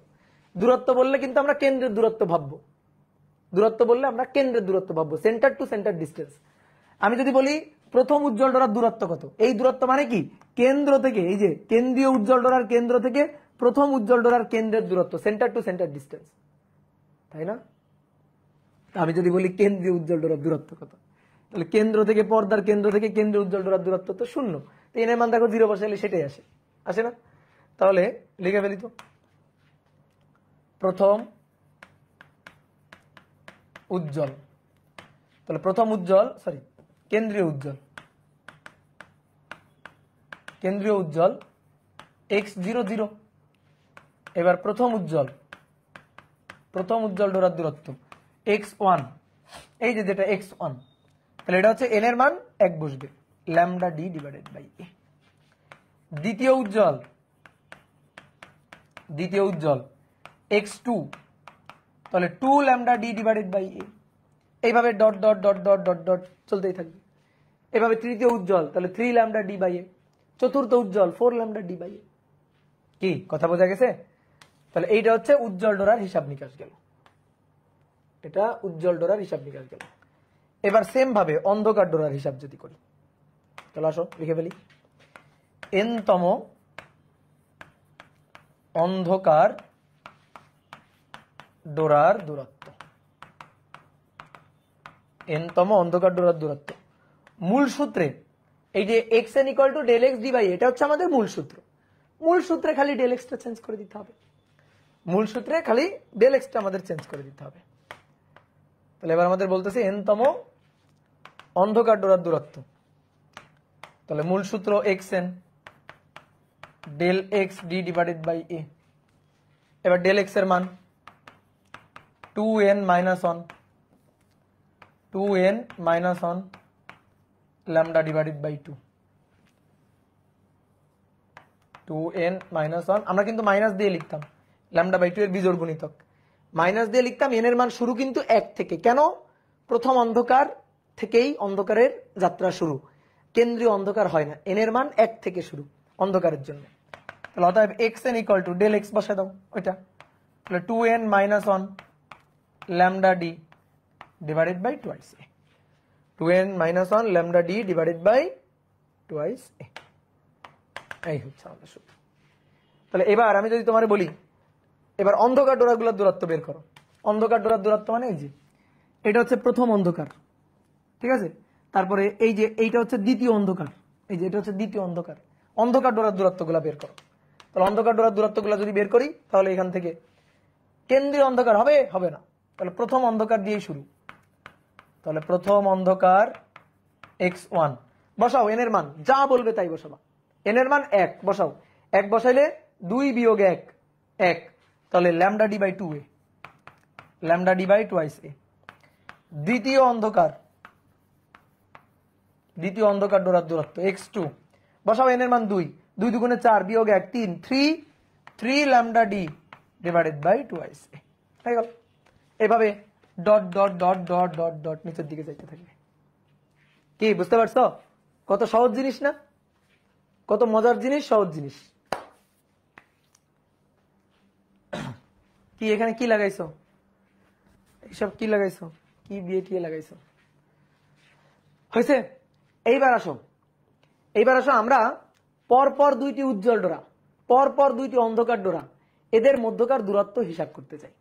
দূরত্ব বললে কিন্তু আমরা কেন্দ্রের দূরত্ব ভাববো, সেন্টার টু সেন্টার ডিস্টেন্স। আমি যদি বলি প্রথম উজ্জ্বল ডোরার দূরত্ব কত, এই দূরত্ব মানে কি কেন্দ্র থেকে, এই যে কেন্দ্রীয় উজ্জ্বল ডোরার কেন্দ্র থেকে প্রথম উজ্জ্বল ডোরার কেন্দ্রের দূরত্ব, সেন্টার টু সেন্টার ডিস্টেন্স, তাই না? আমি যদি বলি কেন্দ্রীয় উজ্জ্বল ডোরার দূরত্ব কত, তাহলে কেন্দ্র থেকে, পর্দার কেন্দ্র থেকে কেন্দ্রীয় উজ্জ্বল ডোরার দূরত্ব তো 0। তো এর মান দেখো 0 বসালে সেটাই আসে না? তাহলে লিখে ফেলি তো, প্রথম উজ্জ্বল, তাহলে প্রথম উজ্জ্বল, কেন্দ্রীয় উজ্জ্বল x0 0। এবার প্রথম উজ্জ্বল ডোরার দূরত্ব x1, এই যে যেটা x1, তাহলে এটা হচ্ছে n এর মান 1 বসবে, ল্যামডা ডি ডিভাইডেড বাই এ। দ্বিতীয় উজ্জ্বল x2, তাহলে 2 ল্যামডা ডি ডিভাইডেড বাই এ। এইভাবে dot dot dot dot dot dot চলতেই থাকবে। এভাবে তৃতীয় উজ্জ্বল, তাহলে 3 ল্যামডা ডি বাই এ। চতুর্থ উজ্জ্বল 4 ল্যামডা ডি বাই এ। কি কথা বোঝা গেছে? তাহলে এইটা হচ্ছে উজ্জ্বল ডোরার হিসাব নিকাশ গেল, এটা উজ্জ্বল ডোরার হিসাব নিকাশ গেল। এবার সেম ভাবে অন্ধকার ডোরার হিসাব যদি করি, তাহলে আসো লিখে ফেলি। n-তম অন্ধকার ডোরার দূরত্ব, n-তম অন্ধকার ডোরার দূরত্ব মূল সূত্রে এই যে xn = Δx d বাই, এটা হচ্ছে আমাদের মূল সূত্র। মূল সূত্রে খালি Δx টা চেঞ্জ করে দিতে হবে, মূল সূত্রে খালি Δx টা আমাদের চেঞ্জ করে দিতে হবে। তাহলে এবার আমাদের বলতেছে n-তম অন্ধকার ডোরার দূরত্ব, তাহলে মূল সূত্র xn Δx d divided by a। এবার Δx এর মান 2n - 1 lambda divided by 2, 2n - 1। আমরা কিন্তু মাইনাস দিয়ে লিখতাম, ল্যামডা বাই 2 এর বিজোড় গুণিতক মাইনাস দিয়ে লিখতাম। n এর মান শুরু কিন্তু 1 থেকে, কেন? প্রথম অন্ধকার থেকেই অন্ধকারের যাত্রা শুরু, কেন্দ্রীয় অন্ধকার হয় না। n এর মান 1 থেকে শুরু অন্ধকারের জন্য। তাহলে অতএব xn = Δx বসায় দাও ওইটা, তাহলে 2n - 1 lambda D divided by twice a, 2n - 1 lambda D divided by twice a. এই হচ্ছে আমাদের সূত্র। তাহলে এবার আমি যদি তোমারে বলি এবার অন্ধকার ডোরাগুলোর দূরত্ব বের করো। অন্ধকার ডোরার দূরত্ব মানে এই যে এটা হচ্ছে প্রথম অন্ধকার, ঠিক আছে? তারপরে এই যে এইটা হচ্ছে দ্বিতীয় অন্ধকার, এই যে এটা হচ্ছে দ্বিতীয় অন্ধকার। অন্ধকার ডোরার দূরত্বগুলো বের করো। তাহলে অন্ধকার ডোরার দূরত্বগুলো যদি বের করি, তাহলে এখান থেকে কেন্দ্রীয় অন্ধকার হবে হবে না, তাহলে প্রথম অন্ধকার দিয়েই শুরু। তাহলে প্রথম অন্ধকার x1 বসাও, n এর মান যা বলবে তাই বসাবা। n এর মান 1 বসাও, 1 বসাইলে 2 - 1 1, তাহলে lambda D by 2a, lambda D by twice a. দ্বিতীয় অন্ধকার ডোরার দূরত্ব x2 বসাও, n এর মান 2, 2 দুগুণে 4 বিয়োগ 1 3, 3 lambda D divided by twice a. হয়ে গেল। এভাবে dot dot dot dot dot dot নিচের দিকে যাইতে থাকবে। কি বুঝতে পারছো? কত সহজ জিনিস না, কত মজার জিনিস, সহজ জিনিস। কি এখানে কি লাগাইছো? এইসব কি লাগাইছো? কি বিয়ে টিয়ে লাগাইছো? হয়েছে? এইবার আসো আমরা পরপর দুইটি উজ্জ্বল ডোরা, পরপর দুইটি অন্ধকার ডোরা, এদের মধ্যকার দূরত্ব হিসাব করতে চাই।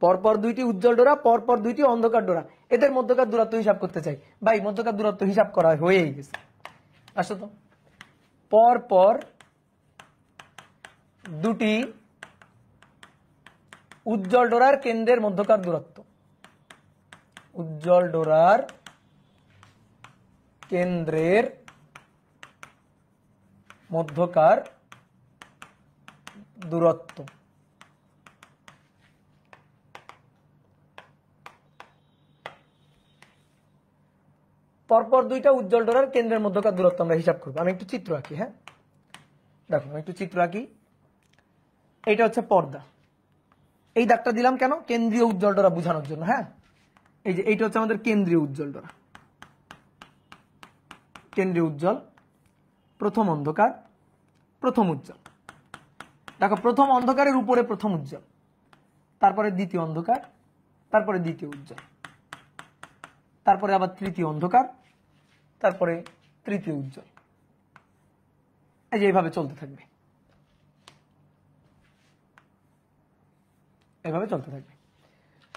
পরপর দুইটি উজ্জ্বল ডোরা, পরপর দুইটি অন্ধকার ডোরা, এদের মধ্যকার দূরত্ব হিসাব করতে চাই। ভাই মধ্যকার দূরত্ব হিসাব করা হয়েই গেছে, আসো তো। পরপর দুটি উজ্জ্বল ডোরার কেন্দ্রের মধ্যকার দূরত্ব, উজ্জ্বল ডোরার কেন্দ্রের মধ্যকার দূরত্ব। পরপর দুইটা উজ্জ্বল ডোরার কেন্দ্রের মধ্যকার দূরত্ব আমরা হিসাব করবো। আমি একটু চিত্র আঁকি, হ্যাঁ দেখো আমি একটু চিত্র আঁকি। এইটা হচ্ছে পর্দা, এই দাগটা দিলাম কেন? কেন্দ্রীয় উজ্জ্বল ডোরা বোঝানোর জন্য। হ্যাঁ এই যে এইটা হচ্ছে আমাদের কেন্দ্রীয় উজ্জ্বল ডোরা, কেন্দ্রীয় উজ্জ্বল, প্রথম অন্ধকার, প্রথম উজ্জ্বল। দেখো প্রথম অন্ধকারের উপরে প্রথম উজ্জ্বল, তারপরে দ্বিতীয় অন্ধকার, তারপরে দ্বিতীয় উজ্জ্বল, তারপরে আবার তৃতীয় অন্ধকার, তারপরে তৃতীয় উজ্জ্বল। এই যে এইভাবে চলতে থাকবে, এইভাবে চলতে থাকবে।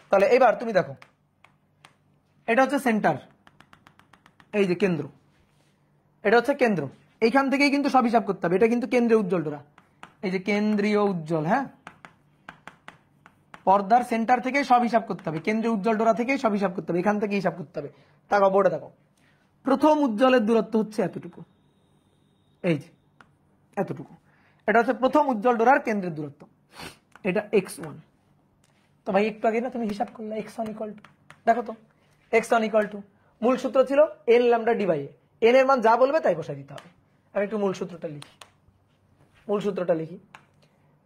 তাহলে এবার তুমি দেখো এটা হচ্ছে সেন্টার, এই যে কেন্দ্র, এটা হচ্ছে কেন্দ্র। এইখান থেকেই কিন্তু সব হিসাব করতে হবে, এটা কিন্তু কেন্দ্রীয় উজ্জ্বল ডোরা, এই যে কেন্দ্রীয় উজ্জ্বল। হ্যাঁ পর্দার সেন্টার থেকে সব হিসাব করতে হবে, কেন্দ্রীয় উজ্জ্বল ডোরা থেকে সব হিসাব করতে হবে, এখান থেকে হিসাব করতে হবে। তাকে বোর্ডে দেখো, প্রথম উজ্জ্বলের দূরত্ব হচ্ছে এতটুকু, এই যে এতটুকু, এটা হচ্ছে প্রথম উজ্জ্বল ডোরার কেন্দ্রের দূরত্ব, এটা x1। তো ভাই একটু আগে না তুমি হিসাব করলে x1 = দেখো তো x1 = মূল সূত্র ছিল n lambda D by A, N এর মান যা বলবে তাই বসাই দিতে হবে। আমি একটু মূল সূত্রটা লিখি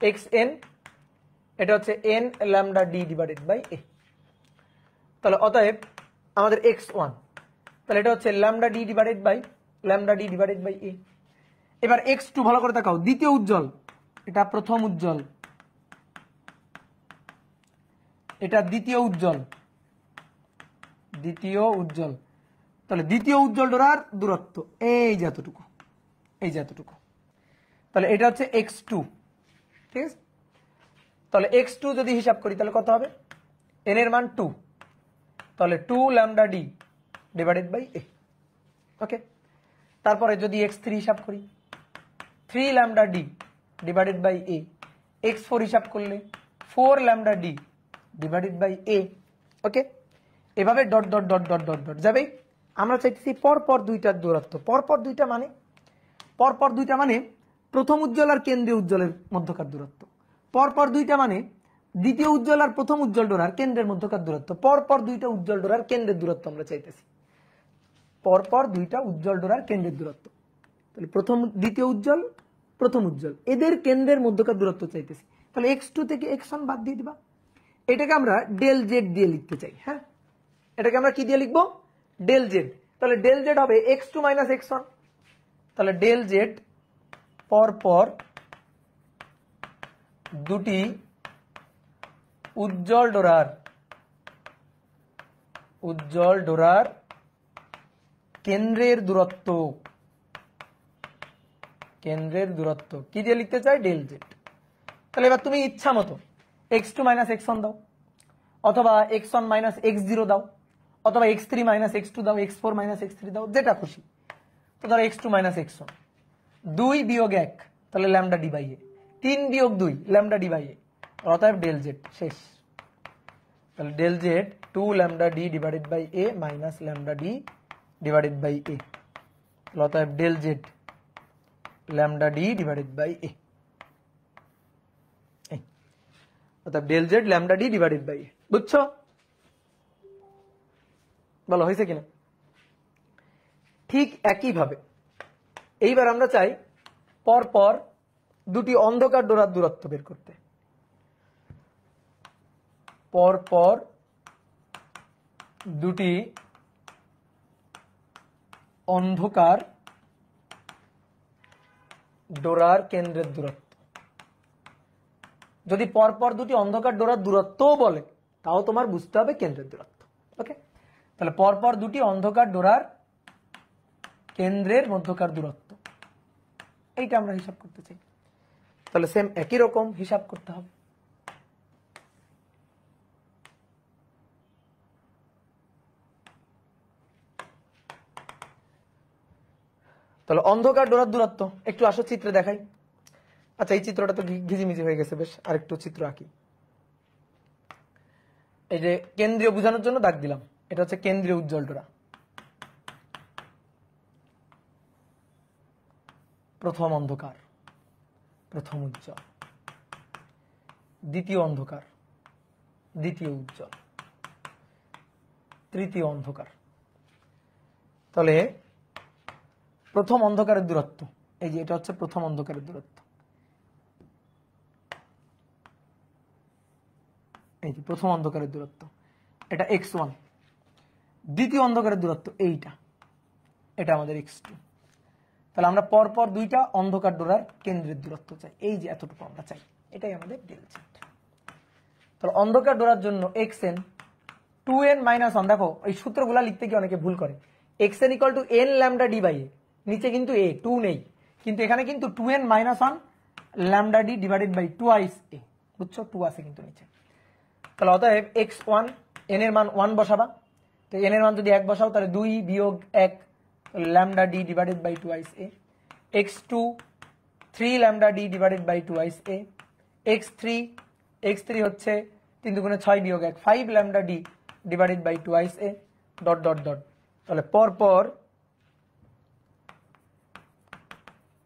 এক্স এন, এটা হচ্ছে n lambda D divided by a. তাহলে অতএব আমাদের এক্স ওয়ান, তাহলে এটা হচ্ছে lambda D divided by a. এবার এক্স টু ভালো করে তাকাও, দ্বিতীয় উজ্জ্বল, এটা প্রথম উজ্জ্বল, এটা দ্বিতীয় উজ্জ্বল, তাহলে দ্বিতীয় উজ্জ্বল ডোরার দূরত্ব এই যে এতটুকু, তাহলে এটা হচ্ছে এক্স টু। ঠিক আছে, তাহলে এক্স টু যদি হিসাব করি তাহলে কত হবে, এন এর মান 2, তাহলে 2 lambda D divided by A. Okay, তারপরে যদি এক্স থ্রি হিসাব করি 3 lambda D divided by A, X four হিসাব করলে 4 lambda D divided by A. Okay, এভাবে dot dot dot dot dot dot যাবে। আমরা চাইতেছি পরপর দুইটার দূরত্ব, পরপর দুইটা মানে প্রথম উজ্জ্বল আর কেন্দ্রীয় উজ্জ্বলের মধ্যকার দূরত্ব, পরপর দুইটা মানে দ্বিতীয় উজ্জ্বল আর প্রথম উজ্জ্বল ডোরার কেন্দ্রের মধ্যকার দূরত্ব, পরপর দুইটা উজ্জ্বল ডোরার কেন্দ্রের দূরত্ব আমরা চাইতেছি, পরপর দুইটা উজ্জ্বল ডোরার কেন্দ্রের দূরত্ব। তাহলে দ্বিতীয় উজ্জ্বল, প্রথম উজ্জ্বল, এদের কেন্দ্রের মধ্যকার দূরত্ব চাইতেছি। তাহলে এক্স টু থেকে এক্স ওয়ান বাদ দিয়ে দিবা, এটাকে আমরা ডেল জেড দিয়ে লিখতে চাই। হ্যাঁ, এটাকে আমরা কি দিয়ে লিখবো, ডেল জেড। তাহলে ডেল জেড হবে X two minus x one. তাহলে ডেল জেড পরপর দুটি উজ্জ্বল ডোরার কেন্দ্রের দূরত্ব কি দিয়ে লিখতে চাই, ডেল জেড। তাহলে এবার তুমি ইচ্ছা মতো x two minus x one দাও, অথবা x one minus x zero দাও, অথবা x three minus x two দাও, x four minus x three দাও, যেটা খুশি। তো ধরো x two minus x one, 2 বিয়োগ 1 তাহলে ল্যামডা ডি বাই এ, 3 বিয়োগ 2 ল্যামডা ডি বাই এ, অতএব ডেল জেড শেষ। তাহলে del z 2 lambda D divided by a minus lambda D divided by a, অতএব del Z lambda D divided by a, অতএব del Z lambda D divided by a. বুঝছো? বলো হয়েছে কিনা? ঠিক একইভাবে এইবার আমরা চাই পরপর দুটি অন্ধকার ডোরার দূরত্ব বের করতে, পরপর দুটি অন্ধকার ডোরার কেন্দ্রের দূরত্ব। যদি পরপর দুটি অন্ধকার ডোরার দূরত্বও বলে তাও তোমার বুঝতে হবে কেন্দ্রের দূরত্ব। ওকে, তাহলে পরপর দুটি অন্ধকার ডোরার কেন্দ্রের মধ্যকার দূরত্ব, এইটা আমরা হিসাব করতে চাই। তাহলে সেম একই রকম হিসাব করতে হবে। তাহলে অন্ধকার ডোরার দূরত্ব একটু আসো চিত্রে দেখাই। আচ্ছা, এই চিত্রটা তো ঘিজিমিজি হয়ে গেছে, বেশ আরেকটু চিত্র আঁকি। এই যে কেন্দ্রীয় বোঝানোর জন্য দাগ দিলাম, এটা হচ্ছে কেন্দ্রীয় উজ্জ্বল ডোরা, প্রথম অন্ধকার, প্রথম উজ্জ্বল, দ্বিতীয় অন্ধকার, দ্বিতীয় উজ্জ্বল, তৃতীয় অন্ধকার। তাহলে প্রথম অন্ধকারের দূরত্ব এই যে এটা হচ্ছে প্রথম অন্ধকারের দূরত্ব, এই যে প্রথম অন্ধকারের দূরত্ব, এটা x1। দ্বিতীয় অন্ধকারের দূরত্ব এইটা, এটা আমাদের x2। তাহলে আমরা পরপর দুইটা অন্ধকার ডোরার কেন্দ্রের দূরত্ব চাই, এই যে এতটুকু আমরা চাই, এটাই আমাদের ডেল জেড। তাহলে অন্ধকার ডোরার জন্য xn 2n মাইনাস 1, দেখো এই সূত্রগুলা লিখতে গিয়ে অনেকে ভুল করে। xn equal to n lambda D by a, নিচে কিন্তু a 2 নেই, কিন্তু এখানে কিন্তু 2n minus 1 lambda D divided by 2i a, বুঝছো, 2 আছে কিন্তু নিচে। তাহলে অতএব x1 n এর মান 1 বসাবা, তো n এর মান যদি 1 বসাও তাহলে 2 বিয়োগ 1 lambda D divided by 2i a, x2 3 lambda D divided by 2i a, x3 হচ্ছে 3 দুগুণে 6 বিয়োগ 1 5 lambda D divided by 2i a, dot dot dot. তাহলে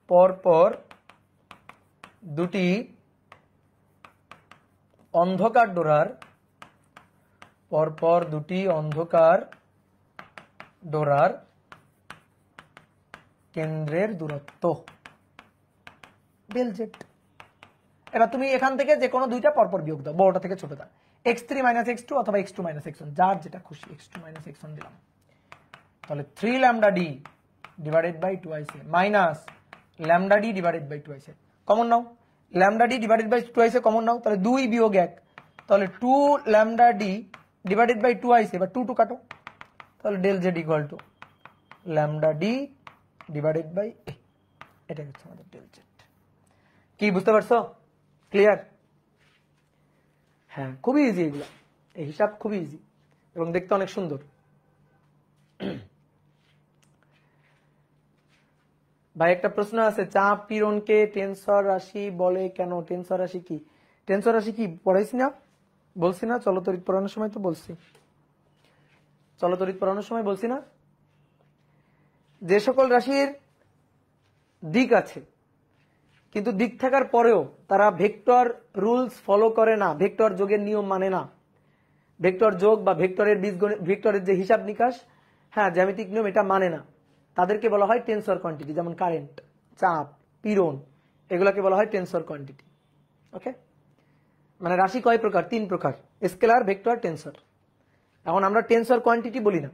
পরপর দুটি অন্ধকার ডোরার, পরপর দুটি অন্ধকার ডোরার কেন্দ্রের দূরত্ব ডেল জেড। এবার তুমি এখান থেকে যে কোনো দুইটা পরপর বিয়োগ দাও, বড়টা থেকে ছোটটা, x3 - x2 অথবা x2 - x1, যার যেটা খুশি। x2 - x1 দিলাম, তাহলে 3 lambda D divided by 2a minus lambda D divided by 2a। Common নাও, lambda D divided by 2a common নাও, তাহলে 2 বিয়োগ 1, তাহলে 2 lambda D divided by 2a। এবার 2 2 কাটো, তাহলে del Z equal to lambda D divided by a। এটা হচ্ছে আমাদের ডেল জেড। কি বুঝতে পারছো? ক্লিয়ার? হ্যাঁ, খুবই ইজি এগুলো, এই হিসাব খুবই ইজি এবং দেখতে অনেক সুন্দর। ভাই একটা প্রশ্ন আছে, চাপ পীড়নকে টেনসর রাশি বলে কেন? টেনসর রাশি কি? টেনসর রাশি কি পড়াইছি না? বলছি না চলতরিৎ পড়ানোর সময়? তো বলছি, চলতরিৎ পড়ানোর সময় বলছি না, যে সকল রাশির দিক আছে কিন্তু দিক থাকার পরেও তারা ভেক্টর রুলস ফলো করে না, ভেক্টর যোগের নিয়ম মানে না, ভেক্টর যোগ বা ভেক্টরের বীজগণিত, ভেক্টরের যে হিসাব নিকাশ, হ্যাঁ জ্যামিতিক নিয়ম, এটা মানে না, তাদেরকে বলা হয় টেনসর কোয়ান্টিটি। যেমন কারেন্ট, চাপ, পীড়ন, এগুলোকে বলা হয় টেনসর কোয়ান্টিটি। ওকে, মানে রাশি কয় প্রকার? 3 প্রকার, স্কেলার, ভেক্টর, টেনসর। এখন আমরা টেনসর কোয়ান্টিটি বলি না,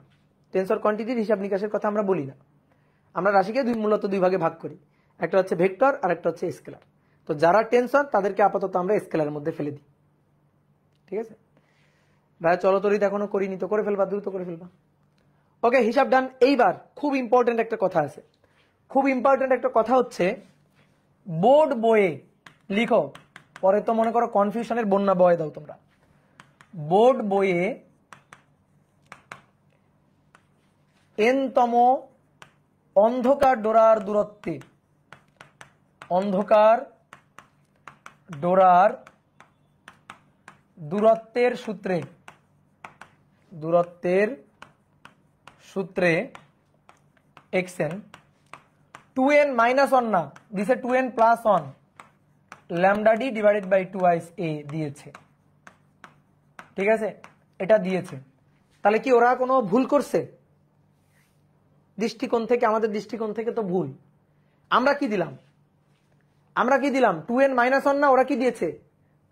টেনসর কোয়ান্টিটির হিসাব নিকাশের কথা আমরা বলি না, আমরা রাশিকে মূলত 2 ভাগে ভাগ করি, একটা হচ্ছে ভেক্টর আর একটা হচ্ছে স্কেলার। তো যারা টেনসর তাদেরকে আপাতত আমরা স্কেলারের মধ্যে ফেলে দিই। ঠিক আছে ভাই, চলতরিৎ এখনো করিনি তো করে ফেলবা, দ্রুত করে ফেলবা। ওকে, হিসাব ডান। এইবার খুব ইম্পর্টেন্ট একটা কথা আছে, খুব ইম্পর্টেন্ট একটা কথা হচ্ছে, বোর্ড বইয়ে লিখো, পরে তো মনে করো কনফিউশনের বন্যা বয়ে দাও তোমরা। বোর্ড বইয়ে n-তম অন্ধকার ডোরার দূরত্বে, অন্ধকার ডোরার দূরত্বের সূত্রে, দূরত্বের সূত্রে xn 2n - 1 না, দিছে 2n + 1 lambda D divided by 2a দিয়েছে। ঠিক আছে, এটা দিয়েছে। তাহলে কি ওরা কোনো ভুল করছে? দৃষ্টিকোণ থেকে, আমাদের দৃষ্টিকোণ থেকে তো ভুল। আমরা কি দিলাম? আমরা কি দিলাম? 2n - 1 না, ওরা কি দিয়েছে?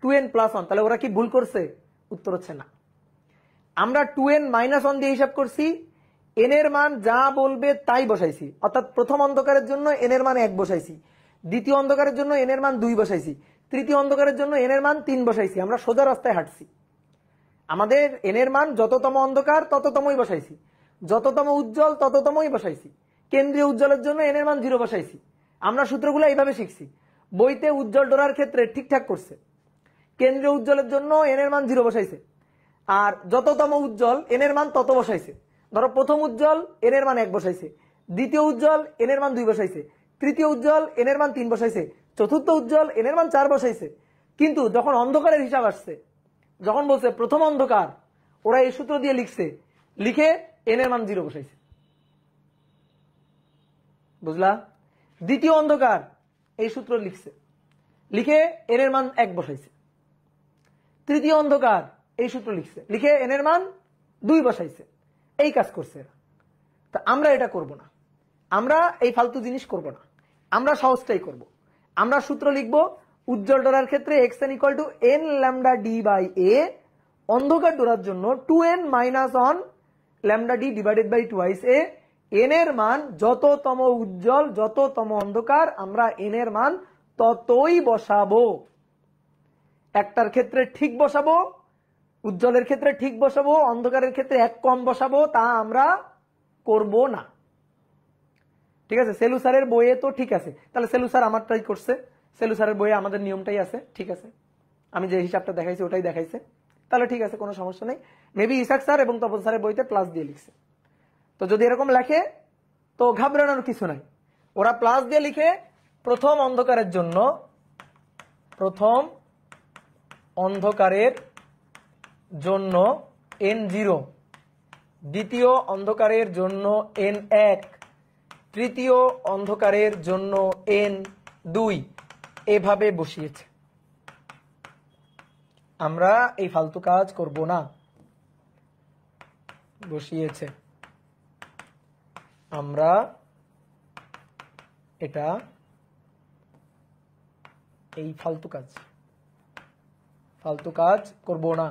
2n + 1। তাহলে ওরা কি ভুল করছে? উত্তর হচ্ছে না। আমরা 2n - 1 দিয়ে হিসাব করছি, n এর মান যা বলবে তাই বসাইছি, অর্থাৎ প্রথম অন্ধকারের জন্য n এর মান 1 বসাইছি, দ্বিতীয় অন্ধকারের জন্য n এর মান 2 বসাইছি, তৃতীয় অন্ধকারের জন্য n এর মান 3 বসাইছি। আমরা সোজা রাস্তায় হাঁটছি, আমাদের n এর মান যততম অন্ধকার তততমই বসাইছি, যততম উজ্জ্বল তততমই বসাইছি। কেন্দ্রীয় উজ্জ্বলের জন্য n এর মান 0 বসাইছি। আমরা সূত্রগুলো এইভাবে শিখছি। বইতে উজ্জ্বল ডোরার ক্ষেত্রে ঠিকঠাক করছে, কেন্দ্রীয় উজ্জ্বলের জন্য n এর মান 0 বসাইছে, আর যততম উজ্জ্বল n এর মান তত বসাইছে। ধরো প্রথম উজ্জ্বল n এর মান 1 বসাইছে, দ্বিতীয় উজ্জ্বল n এর মান 2 বসাইছে, তৃতীয় উজ্জ্বল n এর মান 3 বসাইছে, চতুর্থ উজ্জ্বল n এর মান 4 বসাইছে। কিন্তু যখন অন্ধকারের হিসাব আসছে, যখন বলছে প্রথম অন্ধকার, ওরা এই সূত্র দিয়ে লিখছে, লিখে n এর মান 0 বসাইছে। বুঝলা? দ্বিতীয় অন্ধকার এই সূত্র লিখছে, লিখে n এর মান 1 বসাইছে। তৃতীয় অন্ধকার এই সূত্র লিখছে, লিখে n এর মান 2 বসাইছে। এই কাজ করছে এরা। তা আমরা এটা করব না, আমরা এই ফালতু জিনিস করব না, আমরা সহজটাই করব। আমরা সূত্র লিখব, উজ্জ্বল ডোরার ক্ষেত্রে xn = n lambda D by a, অন্ধকার ডোরার জন্য 2n - 1 lambda D divided by 2a। n এর মান যততম উজ্জ্বল, যততম অন্ধকার, আমরা n এর মান ততই বসাবো। একটার ক্ষেত্রে ঠিক বসাবো, উজ্জ্বলের ক্ষেত্রে ঠিক বসাবো, অন্ধকারের ক্ষেত্রে 1 কম বসাবো, তা আমরা করব না। ঠিক আছে? সেলুসারের বইয়ে তো ঠিক আছে, তাহলে সেলুসার আমারটাই করছে, সেলুসারের বইয়ে আমাদের নিয়মটাই আছে, ঠিক আছে, আমি যে হিসাবটা দেখাইছি ওটাই দেখাইছে, তাহলে ঠিক আছে, কোনো সমস্যা নেই। মেবি ইসাক স্যার এবং তপন স্যারের বইতে প্লাস দিয়ে লিখছে। তো যদি এরকম লেখে তো ঘাবড়ানোর কিছু নাই, ওরা প্লাস দিয়ে লিখে প্রথম অন্ধকারের জন্য, প্রথম অন্ধকারের জন্য n0, দ্বিতীয় অন্ধকারের জন্য n1, তৃতীয় অন্ধকারের জন্য n2, এভাবে বসিয়েছে। আমরা এই ফালতু কাজ করব না, বসিয়েছে, আমরা এটা এই ফালতু কাজ করব না।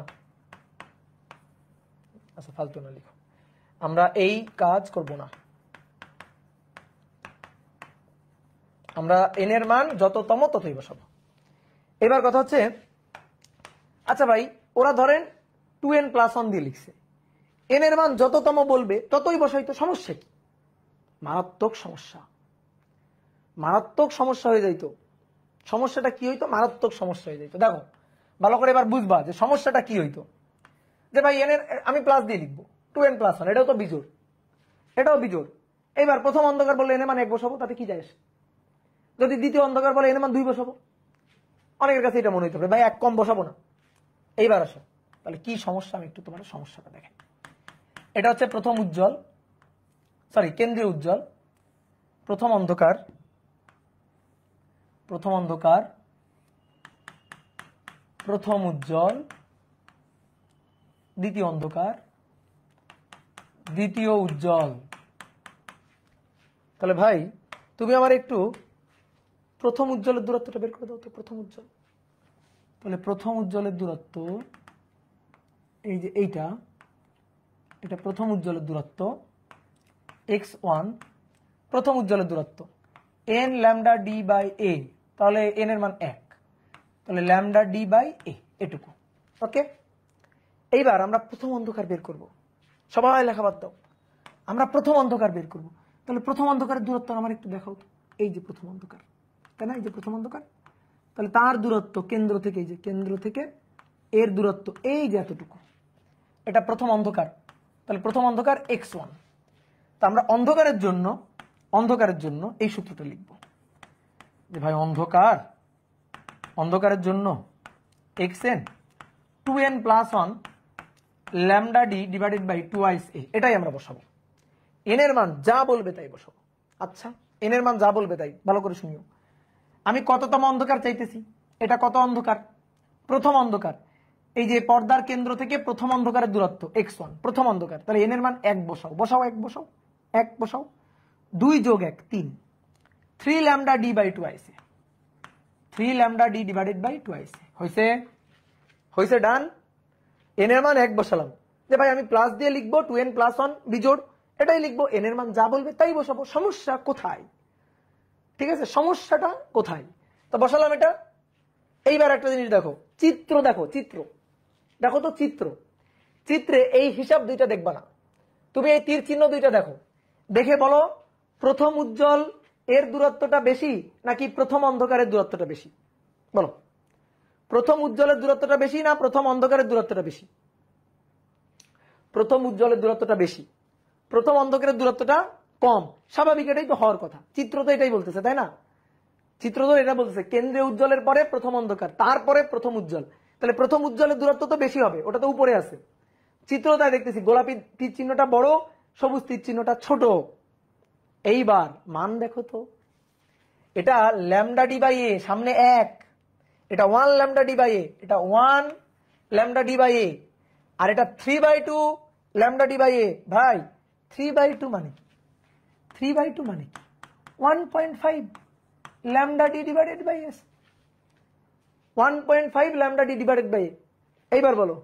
আচ্ছা ফালতু না লিখো, আমরা এই কাজ করব না। আমরা n এর মান যততম ততই বসাবো। এবার কথা হচ্ছে, আচ্ছা ভাই ওরা ধরেন 2n+1 দিয়ে লিখছে, n এর মান যততম বলবে ততই বসাই, তো সমস্যা কি? মারাত্মক সমস্যা হয়ে যাইতো। সমস্যাটা কি হইতো? মারাত্মক সমস্যা হয়ে যাইতো। দেখো ভালো করে এবার বুঝবা যে সমস্যাটা কি হইতো। যে ভাই n এর আমি প্লাস দিয়ে লিখবো, 2n+1, এটাও তো বিজোড়, এবার প্রথম অন্ধকার বললে n এর মান 1 বসাবো, তাতে কি যায় আসে? যদি দ্বিতীয় অন্ধকার বলে n এর মান 2 বসাবো। অনেকের কাছে এটা মনে হইতে পারে ভাই 1 কম বসাবো না। এইবার আসো, তাহলে কি সমস্যা আমি একটু তোমার সমস্যাটা দেখেন। এটা হচ্ছে কেন্দ্রীয় উজ্জ্বল, প্রথম অন্ধকার, প্রথম উজ্জ্বল, দ্বিতীয় অন্ধকার, দ্বিতীয় উজ্জ্বল। তাহলে ভাই তুমি আমার একটু প্রথম উজ্জ্বলের দূরত্বটা বের করে দাও তো। প্রথম উজ্জ্বল, তাহলে প্রথম উজ্জ্বলের দূরত্ব এই যে এটা প্রথম উজ্জ্বলের দূরত্ব x1, প্রথম উজ্জ্বলের দূরত্ব n λd/a, তাহলে n এর মান 1, তাহলে λd/a এটুকু। ওকে, এইবার আমরা প্রথম অন্ধকার বের করব। সবাই লেখা বাদ দাও, আমরা প্রথম অন্ধকার বের করব। তাহলে প্রথম অন্ধকারের দূরত্ব আমার একটু দেখাও তো। এই যে প্রথম অন্ধকার, তাই না? এই যে প্রথম অন্ধকার, তাহলে তার দূরত্ব কেন্দ্র থেকে, এই যে কেন্দ্র থেকে এর দূরত্ব এই যে এতটুকু, এটা প্রথম অন্ধকার। তাহলে প্রথম অন্ধকার x1। তা আমরা অন্ধকারের জন্য এই সূত্রটা লিখব যে ভাই অন্ধকারের জন্য xn 2n+1 λd/2a, এটাই আমরা বসাবো। n এর মান যা বলবে তাই বসাবো। আচ্ছা n এর মান যা বলবে তাই, ভালো করে শুনিও। আমি কততম অন্ধকার চাইতেছি? এটা কত অন্ধকার? প্রথম অন্ধকার। এই যে পর্দার কেন্দ্র থেকে প্রথম অন্ধকারের দূরত্ব x1, প্রথম অন্ধকার। তাহলে n এর মান 1 বসাও, 1 বসাও। 2 + 1 3, 3 λd/2a, 3 λd/2a হয়েছে ডান। n এর মান 1 বসালাম। যে ভাই আমি প্লাস দিয়ে লিখবো 2n+1 বিজোড়, এটাই লিখবো, n এর মান যা বলবে তাই বসাবো। সমস্যা কোথায়? ঠিক আছে, সমস্যাটা কোথায়? তো বসালাম এটা। এইবার একটা জিনিস দেখো, চিত্রে এই হিসাব দুইটা দেখবা না, তুমি এই তীর চিহ্ন দুইটা দেখো, দেখে বলো প্রথম উজ্জ্বল এর দূরত্বটা বেশি নাকি প্রথম অন্ধকারের দূরত্বটা বেশি? বলো, প্রথম উজ্জ্বলের দূরত্বটা বেশি না প্রথম অন্ধকারের দূরত্বটা বেশি? প্রথম উজ্জ্বলের দূরত্বটা বেশি, প্রথম অন্ধকারের দূরত্বটা কম। স্বাভাবিক, এটাই তো হওয়ার কথা। চিত্র তো এটাই বলতেছে, তাই না? চিত্র তো এটা বলতেছে কেন্দ্রীয় উজ্জ্বলের পরে প্রথম অন্ধকার, তারপরে প্রথম উজ্জ্বল। তাহলে প্রথম উজ্জ্বলের দূরত্ব তো বেশি হবে, ওটা তো উপরে আছে। চিত্র তাই দেখতেছি, গোলাপি তীর চিহ্নটা বড়, সবুজ তীর চিহ্নটা ছোট। এইবার মান দেখো তো, এটা λd/a, সামনে 1, এটা 1 λd/a, এটা 1 λd/a, আর এটা 3/2 λd/a। ভাই 3/2 মানে কি? 3/2 মানে কি? 1.5 λd/s, 1.5 λd/a। এইবার বলো,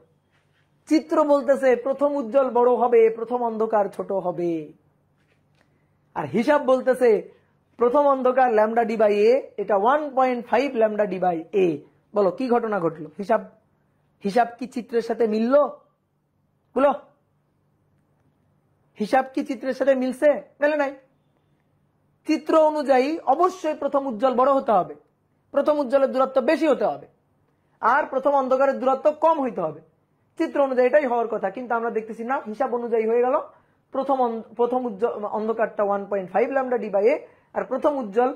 চিত্র বলতেছে প্রথম উজ্জ্বল বড় হবে, প্রথম অন্ধকার ছোট হবে, আর হিসাব বলতেছে প্রথম অন্ধকার λd/a, এটা 1.5 λd/a। বলো কি ঘটনা ঘটলো? হিসাব কি চিত্রের সাথে মিললো? বলো, হিসাব কি চিত্রের সাথে মিলছে? মেলে নাই। চিত্র অনুযায়ী অবশ্যই প্রথম উজ্জ্বল বড় হতে হবে, প্রথম উজ্জ্বলের দূরত্ব বেশি হতে হবে, আর প্রথম অন্ধকারের দূরত্ব কম হইতে হবে। চিত্র অনুযায়ী এটাই হওয়ার কথা, কিন্তু আমরা দেখতেছি না, হিসাব অনুযায়ী হয়ে গেল প্রথম অন্ধকারটা 1.5 λd/a, আর প্রথম উজ্জ্বল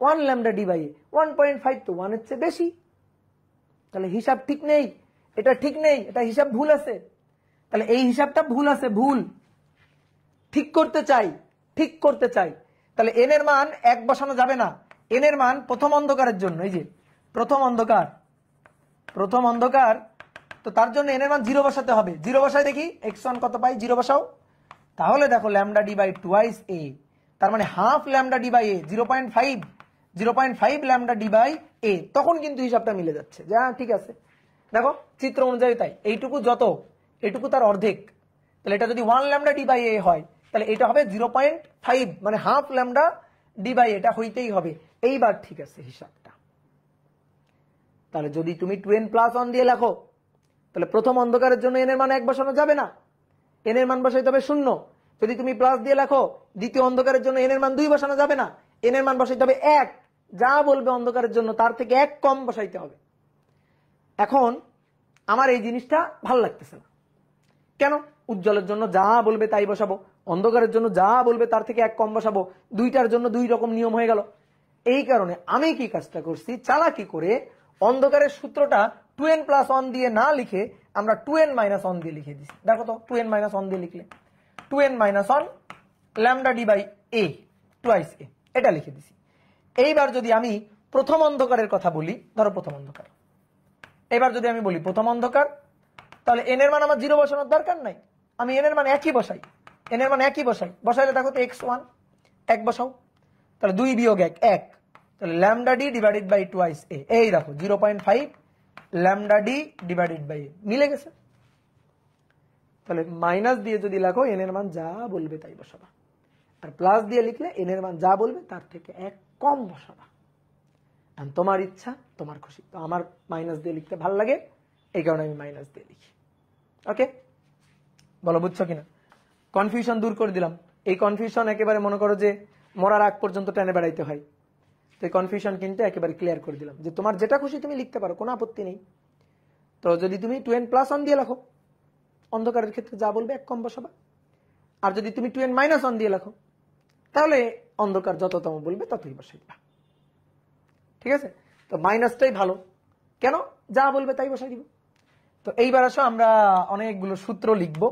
1 λd/a। 1.5 তো 1 এর চেয়ে বেশি, তাহলে হিসাব ঠিক নেই, এটা ঠিক নেই, এটা হিসাব ভুল আছে। তাহলে এই হিসাবটা ভুল আছে, ভুল ঠিক করতে চাই। তাহলে n এর মান 1 বসানো যাবে না। n এর মান প্রথম অন্ধকারের জন্য, এই যে প্রথম অন্ধকার, তো তার জন্য n এর মান 0 বসাতে হবে। 0 বসাই দেখি x1 কত পাই, 0 বসাও। তাহলে দেখো λd/2a তার মানে half lambda D by a 0.5 lambda D by a, তখন কিন্তু হিসাবটা মিলে যাচ্ছে। যা ঠিক আছে, দেখো চিত্র অনুযায়ী তাই এইটুকু যত, এটুকু তার অর্ধেক, তাহলে এটা যদি 1 ল্যামডা ডি বাই এ হয় তাহলে এটা হবে 0.5, মানে হাফ ল্যামডা ডি বাই এটা হইতেই হবে। এইবার ঠিক আছে হিসাবটা। তাহলে যদি তুমি 2n প্লাস 1 দিয়ে লেখো তাহলে প্রথম অন্ধকারের জন্য n এর মান 1 বসানো যাবে না, n এর মান বসাইতে হবে 0। যদি তুমি প্লাস দিয়ে লেখো দ্বিতীয় অন্ধকারের জন্য n এর মান 2 বসানো যাবে না, n এর মান বসাইতে হবে 1। যা বলবে অন্ধকারের জন্য তার থেকে 1 কম বসাইতে হবে। এখন আমার এই জিনিসটা ভালো লাগতেছে না, কেন? উজ্জ্বলের জন্য যা বলবে তাই বসাবো, অন্ধকারের জন্য যা বলবে তার থেকে 1 কম বসাবো, দুইটার জন্য 2 রকম নিয়ম হয়ে গেল। এই কারণে আমি কি কাজটা করছি, চালাকি করে অন্ধকারের সূত্রটা 2n প্লাস 1 দিয়ে না লিখে আমরা 2n মাইনাস 1 দিয়ে লিখে দিছি। দেখো তো 2n মাইনাস 1 দিয়ে লিখলে 2n minus 1 lambda D by a twice a, এটা লিখে দিছি। এইবার যদি আমি প্রথম অন্ধকারের কথা বলি, ধরো প্রথম অন্ধকার, এবার যদি আমি বলি প্রথম অন্ধকার, তাহলে n এর মান আমার 0 বসানোর দরকার নাই, আমি n এর মান একই বসাই, n এর মান একই বসাই, বসাইলে দেখো তো x1 1 বসাও, তাহলে 2 বিয়োগ 1 1, তাহলে lambda D divided by twice a, এই দেখো 0.5 lambda D divided by a মিলে গেছে। তাহলে মাইনাস দিয়ে যদি লেখো n এর মান যা বলবে তাই বসাবা, আর প্লাস দিয়ে লিখলে n এর মান যা বলবে তার থেকে 1 কম বসাবা। তোমার ইচ্ছা, তোমার খুশি। তো আমার মাইনাস দিয়ে লিখতে ভালো লাগে, এই কারণে আমি মাইনাস দিয়ে লিখি। ওকে, বলো বুঝছো কিনা? কনফিউশন দূর করে দিলাম। এই কনফিউশন একেবারে মনে করো যে মরার আগ পর্যন্ত টেনে বেড়াইতে হয়, তো এই কনফিউশন কিন্তু একেবারে ক্লিয়ার করে দিলাম যে তোমার যেটা খুশি তুমি লিখতে পারো, কোনো আপত্তি নেই। তো যদি তুমি 2n প্লাস 1 দিয়ে লেখো, অন্ধকারের ক্ষেত্রে যা বলবে 1 কম বসাবা, আর যদি তুমি 2n মাইনাস 1 দিয়ে লেখো তাহলে অন্ধকার যততম বলবে ততই বসাই দিবা। ঠিক আছে, তো মাইনাসটাই ভালো, কেন? যা বলবে তাই বসাই দিব। তো এইবার আসো আমরা অনেকগুলো সূত্র লিখবো।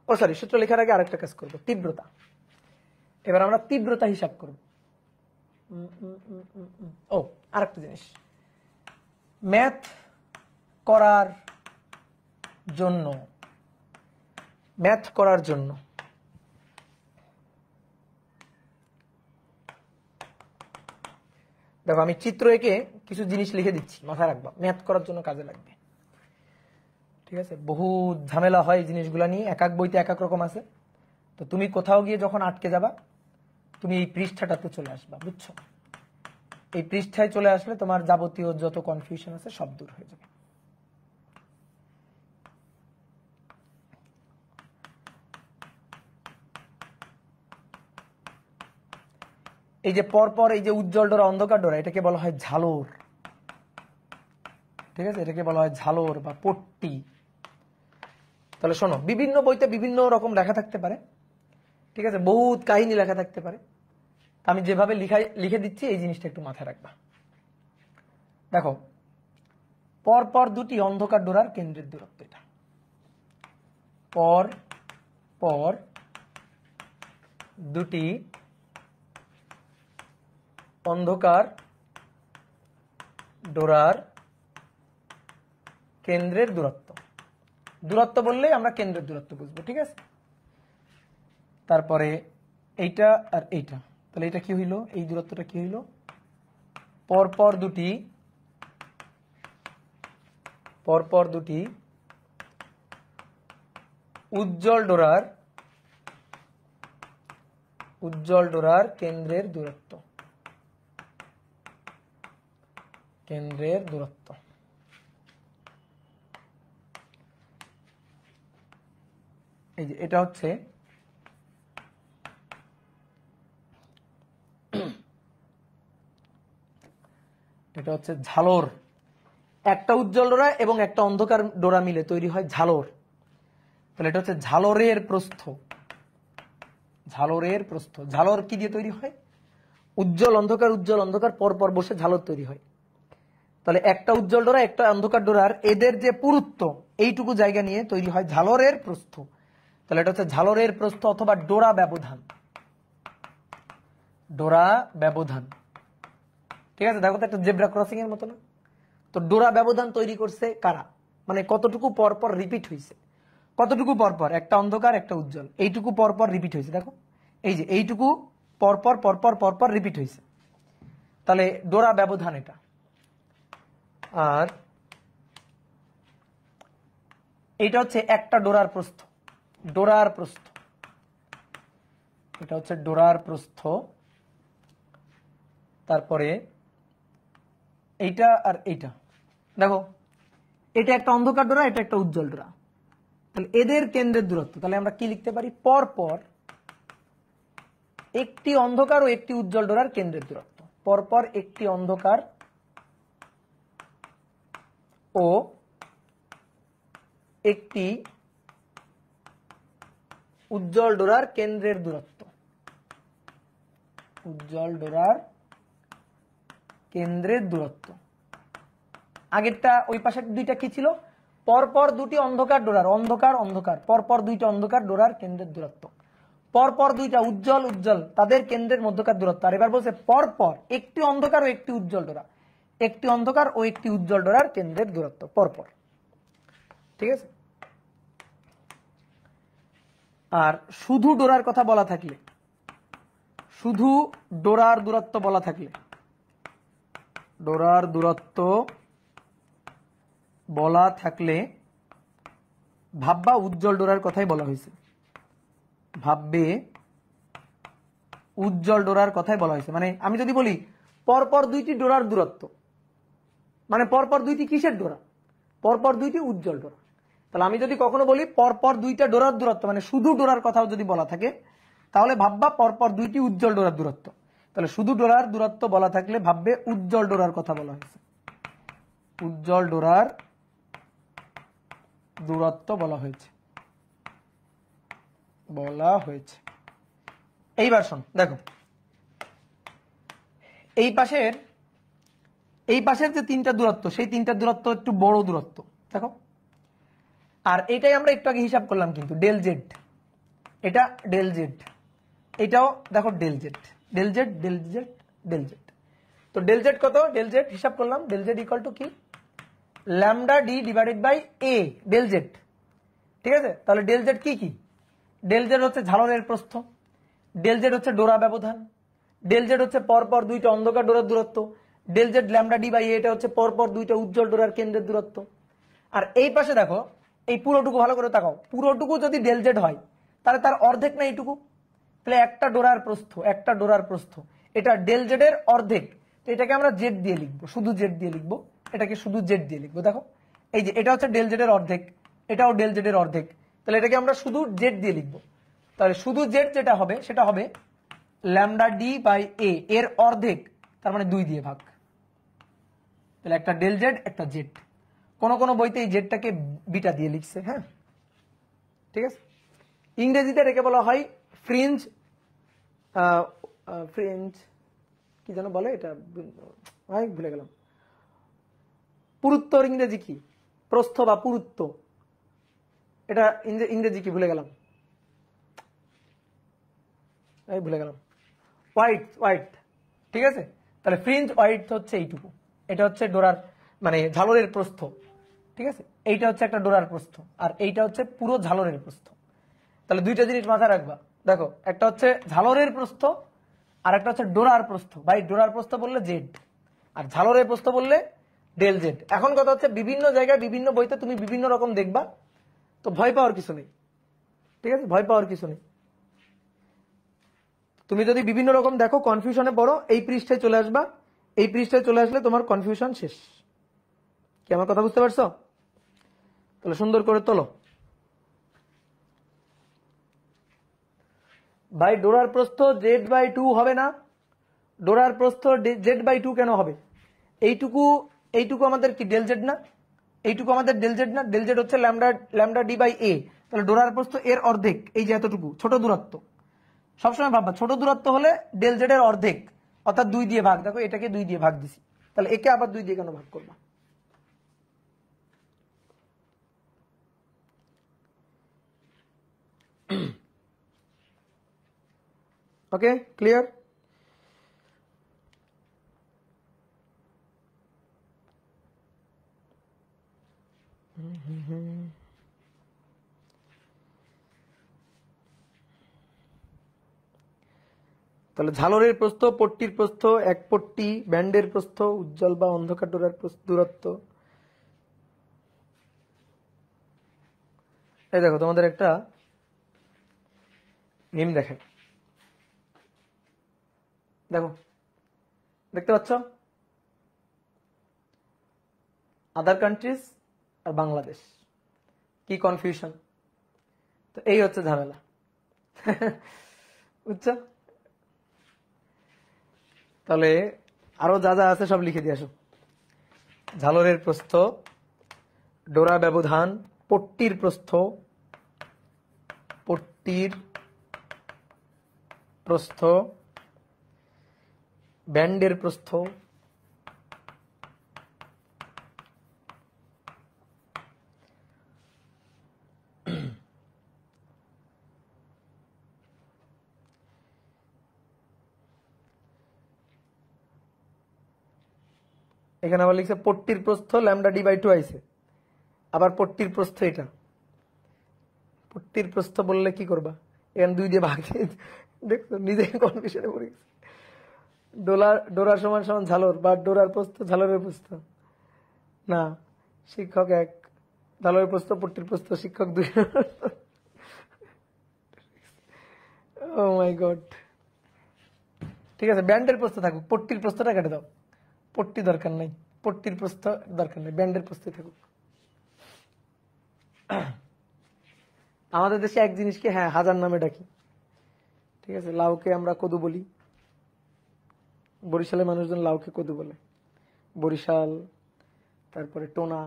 ও সরি, সূত্র লেখার আগে আরেকটা কাজ করবো, তীব্রতা। এবার আমরা তীব্রতা হিসাব করব। ও আরেকটা জিনিস, ম্যাথ করার জন্য দেখো আমি চিত্র এঁকে কিছু জিনিস লিখে দিচ্ছি, মাথায় রাখবা, ম্যাথ করার জন্য কাজে লাগবে। ঠিক আছে, বহু ঝামেলা হয় এই জিনিসগুলো নিয়ে, এক এক বইতে এক এক রকম আছে। তো তুমি কোথাও গিয়ে যখন আটকে যাবা, তুমি এই পৃষ্ঠাটাতে চলে আসবা, বুঝছো? এই পৃষ্ঠায় চলে আসলে তোমার যাবতীয় যত কনফিউশন আছে সব দূর হয়ে যাবে। এই যে পরপর এই যে উজ্জ্বল ডোরা অন্ধকার ডোরা, এটাকে বলা হয় ঝালর। ঠিক আছে, এটাকে বলা হয় ঝালর বা পট্টি। তাহলে শোনো, বিভিন্ন বইতে বিভিন্ন রকম লেখা থাকতে পারে, ঠিক আছে, বহুত কাহিনী লেখা থাকতে পারে। আমি যেভাবে লিখে দিচ্ছি এই জিনিসটা একটু মাথায় রাখবা। দেখো, পরপর দুটি অন্ধকার ডোরার কেন্দ্রের দূরত্ব, এটা পর দুটি অন্ধকার ডোরার কেন্দ্রের দূরত্ব। দূরত্ব বললে আমরা কেন্দ্রের দূরত্ব বুঝবো, ঠিক আছে? তারপরে এইটা আর এইটা, তাহলে এটা কি হইল? এই দূরত্বটা কি হইল? পরপর দুটি উজ্জ্বল ডোরার কেন্দ্রের দূরত্ব। এই যে এটা হচ্ছে ঝালর। একটা উজ্জ্বল ডোরা এবং একটা অন্ধকার ডোরা মিলে তৈরি হয় ঝালর। তাহলে এটা হচ্ছে ঝালরের প্রস্থ। ঝালর কি দিয়ে তৈরি হয়? উজ্জ্বল অন্ধকার পরপর বসে ঝালর তৈরি হয়। তাহলে একটা উজ্জ্বল ডোরা একটা অন্ধকার ডোরার এদের যে পুরুত্ব, এইটুকু জায়গা নিয়ে তৈরি হয় ঝালরের প্রস্থ। তাহলে এটা হচ্ছে ঝালরের প্রস্থ অথবা ডোরা ব্যবধান। ঠিক আছে, দেখো তো একটা জেব্রা ক্রসিং এর মতো না? তো ডোরা ব্যবধান তৈরি করছে কারা? মানে কতটুকু পরপর রিপিট হয়েছে, কতটুকু পরপর একটা অন্ধকার একটা উজ্জ্বল, এইটুকু পরপর রিপিট হয়েছে। দেখো এই যে এইটুকু পরপর পরপর পরপর রিপিট হয়েছে, তাহলে ডোরা ব্যবধান এটা। আর এটা হচ্ছে একটা ডোরার প্রস্থ, ডোরার প্রস্থ, এটা হচ্ছে ডোরার প্রস্থ। তারপরে এইটা আর এইটা, দেখো এটা একটা অন্ধকার ডোরা, এটা একটা উজ্জ্বল ডোরা, তাহলে এদের কেন্দ্রের দূরত্ব, তাহলে আমরা কি লিখতে পারি, পরপর একটি অন্ধকার ও একটি উজ্জ্বল ডোরার কেন্দ্রের দূরত্ব, পরপর একটি অন্ধকার ও একটি উজ্জ্বল ডোরার কেন্দ্রের দূরত্ব, উজ্জ্বল ডোরার কেন্দ্রের দূরত্ব। আগেরটা ওই পাশে দুইটা কি ছিল, পরপর দুটি অন্ধকার ডোরার, অন্ধকার অন্ধকার, পরপর দুইটা অন্ধকার ডোরার কেন্দ্রের দূরত্ব, পরপর দুইটা উজ্জ্বল উজ্জ্বল তাদের কেন্দ্রের মধ্যকার দূরত্ব। আর এবার বলছে পরপর একটি অন্ধকার ও একটি উজ্জ্বল ডোরা, একটি অন্ধকার ও একটি উজ্জ্বল ডোরার কেন্দ্রের দূরত্ব পরপর, ঠিক আছে। আর শুধু ডোরার কথা বলা থাকলে, শুধু ডোরার দূরত্ব বলা থাকলে, ডোরার দূরত্ব বলা থাকলে ভাববা উজ্জ্বল ডোরার কথাই বলা হয়েছে, ভাববে উজ্জ্বল ডোরার কথাই বলা হয়েছে। মানে আমি যদি বলি পরপর দুইটি ডোরার দূরত্ব, মানে পরপর দুইটি কিসের ডোরা, পরপর দুইটি উজ্জ্বল ডোরা। তাহলে আমি যদি কখনো বলি পরপর দুইটা ডোরার দূরত্ব, মানে শুধু ডোরার কথাও যদি বলা থাকে, তাহলে ভাববা পরপর দুইটি উজ্জ্বল ডোরার দূরত্ব। তাহলে শুধু ডোরার দূরত্ব বলা থাকলে ভাববে উজ্জ্বল ডোরার কথা বলা হয়েছে, উজ্জ্বল ডোরার দূরত্ব বলা হয়েছে, বলা হয়েছে। এইবার শোন, দেখো এই পাশের যে তিনটা দূরত্ব, সেই তিনটা দূরত্ব একটু বড় দূরত্ব, দেখো। আর এটাই আমরা একটু আগে হিসাব করলাম কিন্তু, ডেল জেড, এটা ডেল জেড, এটাও দেখো del Z, del Z del Z del Z. তো ডেল জেড কত, ডেল জেড হিসাব করলাম, ডেল জেড ইকুয়াল টু কি, lambda D divided by A del Z, ঠিক আছে। তাহলে ডেল জেড কি কি, ডেল জেড হচ্ছে ঝালরের প্রস্থ, ডেল জেড হচ্ছে ডোরা ব্যবধান, ডেল জেড হচ্ছে পরপর দুইটা অন্ধকার ডোরার দূরত্ব, del Z lambda D by এটা হচ্ছে পরপর দুইটা উজ্জ্বল ডোরার কেন্দ্রের দূরত্ব। আর এই পাশে দেখো, এই পুরোটুকু ভালো করে তাকাও, পুরোটুকু যদি ডেল জেড হয় তাহলে তার অর্ধেক না এইটুকু, তাহলে একটা ডোরার প্রস্থ, একটা ডোরার প্রস্থ, এটা ডেল জেড এর অর্ধেক। তো এটাকে আমরা জেড দিয়ে লিখবো, শুধু জেড দিয়ে লিখবো, এটাকে শুধু জেড দিয়ে লিখবো। দেখো এই যে এটা হচ্ছে ডেল জেড এর অর্ধেক, এটাও ডেল জেড এর অর্ধেক, তাহলে এটাকে আমরা শুধু জেড দিয়ে লিখবো। তাহলে শুধু জেড যেটা হবে সেটা হবে ল্যামডা ডি বাই এ এর অর্ধেক, তার মানে 2 দিয়ে ভাগ। তাহলে একটা ডেল জেড একটা জেড, কোন কোন বইতে এই জেডটাকে বিটা দিয়ে লিখছে, হ্যাঁ ঠিক আছে। ইংরেজিতে এটাকে বলা হয় ফ্রিঞ্জ, ফ্রিঞ্জ কি যেন বলে এটা, ভুলে গেলাম। পুরুত্তর ইংরেজি কি, প্রস্থ বা পুরুত্ব, এটা ইংরেজি কি ভুলে গেলাম, ভুলে গেলাম, ওয়াইড, ওয়াইড, ঠিক আছে। তাহলে ফ্রিঞ্জ ওয়াইড হচ্ছে এইটুকু, এটা হচ্ছে ডোরার মানে ঝালরের প্রস্থ, ঠিক আছে। এইটা হচ্ছে একটা ডোরার প্রস্থ, আর এইটা হচ্ছে পুরো ঝালরের প্রস্থ। তাহলে দুইটা জিনিস মাথায় রাখবা, দেখো একটা হচ্ছে ঝালরের প্রস্থ আর একটা হচ্ছে ডোরার প্রস্থ। ভাই ডোরার প্রস্থ বললে জেড আর ঝালরের প্রস্থ বললে ডেল জেড। এখন কথা হচ্ছে বিভিন্ন জায়গায় বিভিন্ন বইতে তুমি বিভিন্ন রকম দেখবা, তো ভয় পাওয়ার কিছু নেই, ঠিক আছে, ভয় পাওয়ার কিছু নেই। তুমি যদি বিভিন্ন রকম দেখো, কনফিউশনে পড়ো, এই পৃষ্ঠায় চলে আসবা, এই পৃষ্ঠায় চলে আসলে তোমার কনফিউশন শেষ। কি আমার কথা বুঝতে পারছো? তাহলে সুন্দর করে তোলো। ভাই ডোরার প্রস্থ z/2 হবে না, ডোরার প্রস্থ z/2 কেন হবে? এইটুকু এইটুকু আমাদের কি ডেল জেড না, এইটুকু আমাদের ডেল জেড না, ডেল জেড হচ্ছে ল্যামডা ডি বাই এ, তাহলে ডোরার প্রস্থ এর অর্ধেক, এই যে এতটুকু ছোট দূরত্ব। সবসময় ভাববা ছোট দূরত্ব হলে ডেল জেড এর অর্ধেক, অর্থাৎ 2 দিয়ে ভাগ। দেখো এটাকে 2 দিয়ে ভাগ দিছি, তাহলে একে আবার 2 দিয়ে কেন ভাগ করবা? ওকে, ক্লিয়ার? তাহলে ঝালরের প্রস্থ, পট্টির প্রস্থ, এক পট্টি, ব্যান্ডের প্রস্থ, উজ্জ্বল বা অন্ধকার ডোরার দূরত্ব। এই দেখো তোমাদের একটা মিম দেখে, দেখো দেখতে পাচ্ছ, আদার কান্ট্রিজ আর বাংলাদেশ, কি কনফিউশন। তো এই হচ্ছে ঝামেলা, বুঝছো? তাহলে আরো যা যা আছে সব লিখে দিয়ে আসো। ঝালরের প্রস্থ, ডোরা ব্যবধান, পট্টির প্রস্থ, পট্টির প্রস্থ, ব্যান্ডের প্রস্থ, এখানে আবার লিখছে পট্টির প্রস্থ ল্যামডা ডি বাই 2 আইছে, আবার পট্টির প্রস্থ এটা। পট্টির প্রস্থ বললে কি করবা? এখানে 2 দিয়ে ভাগ দিয়ে দেখছো, নিজে কনফিউশনে পড়ে গেছে। ডোরা সমান সমান ঝালর বা ডোরার প্রস্থ ঝালরের প্রস্থ না, শিক্ষক 1, ঝালরের প্রস্থ পট্টির প্রস্থ, শিক্ষক 2। ও মাই গড। ঠিক আছে, ব্যান্ডের প্রস্থ থাকুক, পট্টির প্রস্থটা কেটে দাও, পট্টি দরকার নাই, পট্টির প্রস্থ দরকার নেই, ব্যান্ডের প্রস্থ থাকুক। আমাদের দেশে এক জিনিসকে হ্যাঁ হাজার নামে ডাকি, ঠিক আছে? লাউকে আমরা কদু বলি, বরিশালের মানুষজন লাউকে কদু বলে, বরিশাল, তারপরে টোনা,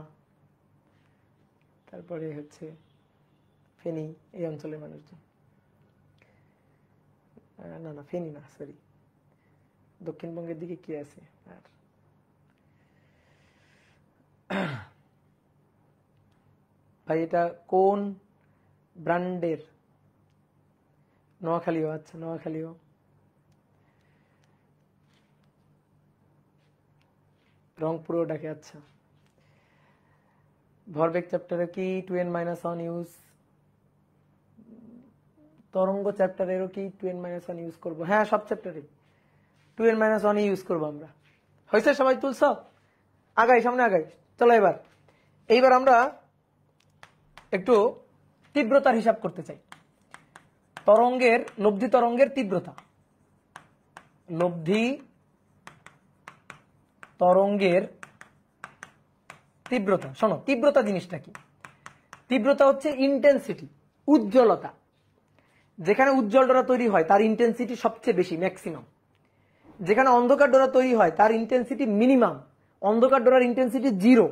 তারপরে হচ্ছে ফেনী, এই অঞ্চলের মানুষজন। না না, ফেনী না, সরি, দক্ষিণবঙ্গের দিকে কি আছে আর ভাই, এটা কোন ব্র্যান্ডের? নোয়াখালীও, আচ্ছা নোয়াখালীও। রংপুরও ডাকে, আচ্ছা। ভরবেগ চ্যাপ্টারে কি 2n-1 ইউজ? তরঙ্গ চ্যাপ্টারেরও কি 2n-1 ইউজ করবো? হ্যাঁ, সব চ্যাপ্টারে 2n-1 ইউজ করবো আমরা। হয়েছে, সবাই তুলছ? আগাই, সামনে আগাই, চলো। এইবার আমরা একটু তীব্রতার হিসাব করতে চাই। তরঙ্গের, লব্ধি তরঙ্গের তীব্রতা, লব্ধি তরঙ্গের তীব্রতা। শোনো, তীব্রতা জিনিসটা কি? তীব্রতা হচ্ছে ইন্টেন্সিটি, উজ্জ্বলতা। যেখানে উজ্জ্বল ডোরা তৈরি হয় তার ইন্টেন্সিটি সবচেয়ে বেশি, ম্যাক্সিমাম। যেখানে অন্ধকার ডোরা তৈরি হয় তার ইন্টেন্সিটি মিনিমাম, অন্ধকার ডোরার ইন্টেন্সিটি 0।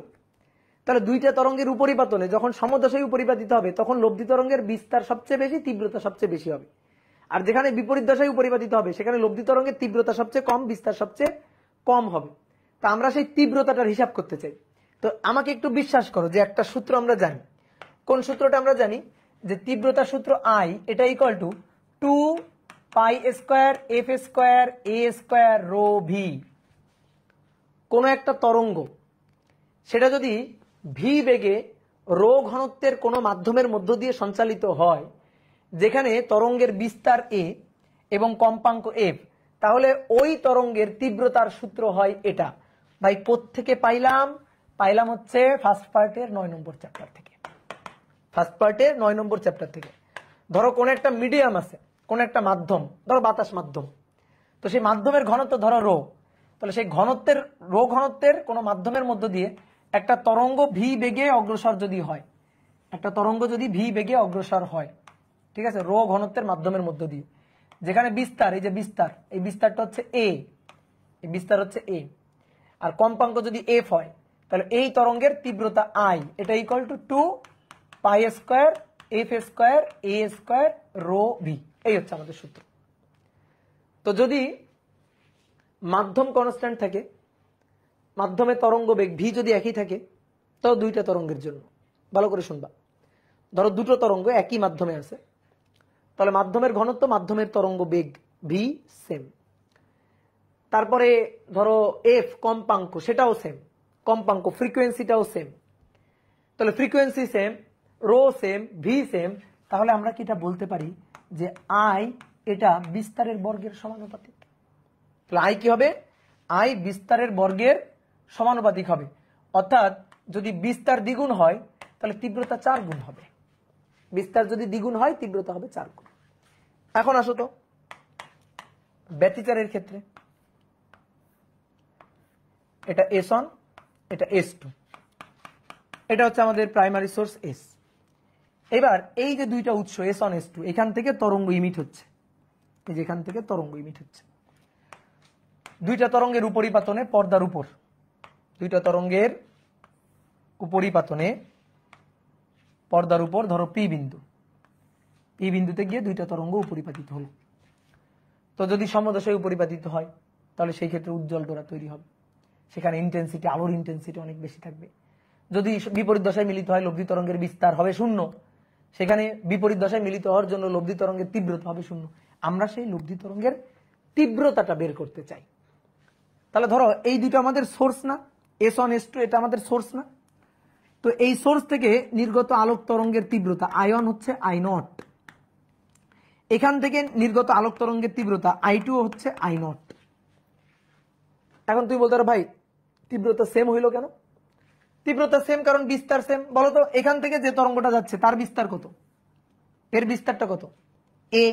তাহলে দুইটা তরঙ্গের উপরিপাতনে যখন সমদশায় উপরিপাতিত হবে তখন লব্ধি তরঙ্গের বিস্তার সবচেয়ে বেশি, তীব্রতা সবচেয়ে বেশি হবে। আর যেখানে বিপরীত দশায় উপরিপাতিত হবে সেখানে লব্ধি তরঙ্গের তীব্রতা সবচেয়ে কম, বিস্তার সবচেয়ে কম হবে। তা আমরা সেই তীব্রতাটার হিসাব করতে চাই। তো আমাকে একটু বিশ্বাস করো যে একটা সূত্র আমরা জানি। কোন সূত্রটা আমরা জানি? যে তীব্রতার সূত্র I, এটা ইকুয়াল টু 2π²f²a² ρ v। কোন একটা তরঙ্গ সেটা যদি ভি বেগে রো ঘনত্বের কোন মাধ্যমের মধ্য দিয়ে সঞ্চালিত হয়, যেখানে তরঙ্গের বিস্তার a এবং কম্পাঙ্ক f, তাহলে ওই তরঙ্গের তীব্রতার সূত্র হয় এটা। ভাই কোত্থেকে পাইলাম? পাইলাম হচ্ছে ফার্স্ট পার্টের 9 নম্বর চ্যাপ্টার থেকে। ফার্স্ট পার্টের 9 নম্বর চ্যাপ্টার থেকে। ধরো কোন একটা মিডিয়াম আছে, কোন একটা মাধ্যম, ধরো বাতাস মাধ্যম, তো সেই মাধ্যমের ঘনত্ব ধরো রো। তাহলে সেই ঘনত্বের, রো ঘনত্বের কোন মাধ্যমের মধ্য দিয়ে একটা তরঙ্গ ভি বেগে অগ্রসর যদি হয়, একটা তরঙ্গ যদি ভি বেগে অগ্রসর হয়, ঠিক আছে, রো ঘনত্বের মাধ্যমের মধ্য দিয়ে, যেখানে বিস্তার, এই যে বিস্তার, এই বিস্তারটা হচ্ছে এ, এই বিস্তার হচ্ছে এ, আর কম্পাঙ্ক যদি এফ হয়, তাহলে এই তরঙ্গের তীব্রতা আই, এটা ইকুয়াল টু 2π² ρ v। এই হচ্ছে আমাদের সূত্র। তো যদি মাধ্যম কনস্ট্যান্ট থাকে, মাধ্যমে তরঙ্গ বেগ ভি যদি একই থাকে, তো দুইটা তরঙ্গের জন্য ভালো করে শুনবা। ধরো দুটো তরঙ্গ একই মাধ্যমে আছে, তাহলে মাধ্যমের ঘনত্ব, মাধ্যমের তরঙ্গ বেগ ভি সেম। তারপরে ধরো এফ কম্পাঙ্ক, সেটাও সেম, কম্পাঙ্ক ফ্রিকোয়েন্সিটাও সেম। তাহলে frequency same, rho same, V same, তাহলে আমরা কি এটা বলতে পারি যে আই এটা বিস্তারের বর্গের সমানুপাতিক। তাহলে আই কি হবে? আই বিস্তারের বর্গের সমানুপাতিক হবে। অর্থাৎ যদি বিস্তার দ্বিগুণ হয় তাহলে তীব্রতা 4 গুণ হবে। বিস্তার যদি দ্বিগুণ হয় তীব্রতা হবে 4 গুণ। এখন আসো তো ব্যতিচারের ক্ষেত্রে, এটা S1, এটা S2, এটা হচ্ছে আমাদের প্রাইমারি সোর্স S। এবার এই যে দুইটা উৎস S1 S2, এখান থেকে তরঙ্গ ইমিট হচ্ছে, এই যে এখান থেকে তরঙ্গ ইমিট হচ্ছে। দুইটা তরঙ্গের উপরিপাতনে পর্দার উপর, দুইটা তরঙ্গের উপরিপাতনে পর্দার উপর ধরো পি বিন্দু, পি বিন্দুতে গিয়ে দুইটা তরঙ্গ উপরিপাতিত হলো। তো যদি সমদশায় উপরিপাতিত হয় তাহলে সেই ক্ষেত্রে উজ্জ্বল ডোরা তৈরি হবে। সেখানে ইন্টেন্সিটি, আলোর ইন্টেন্সিটি অনেক বেশি থাকবে। যদি বিপরীত দশায় মিলিত হয় লব্ধি তরঙ্গের বিস্তার হবে 0, সেখানে বিপরীত দশায় মিলিত হওয়ার জন্য লব্ধি তরঙ্গের তীব্রতা হবে 0। আমরা সেই লব্ধি তরঙ্গের তীব্রতাটা বের করতে চাই। তাহলে ধরো এই দুটো আমাদের সোর্স না, S1 S2, এটা আমাদের সোর্স না? তো এই সোর্স থেকে নির্গত আলোক তরঙ্গের তীব্রতা I1 হচ্ছে I0, এখান থেকে নির্গত আলোক তরঙ্গের তীব্রতা I2 হচ্ছে I0। এখন তুই বলতে পারো ভাই তীব্রতা সেম হইলো কেন? তীব্রতা সেম কারণ বিস্তার সেম। বলতো এখান থেকে যে তরঙ্গটা যাচ্ছে তার বিস্তার কত? এর বিস্তারটা কত? A।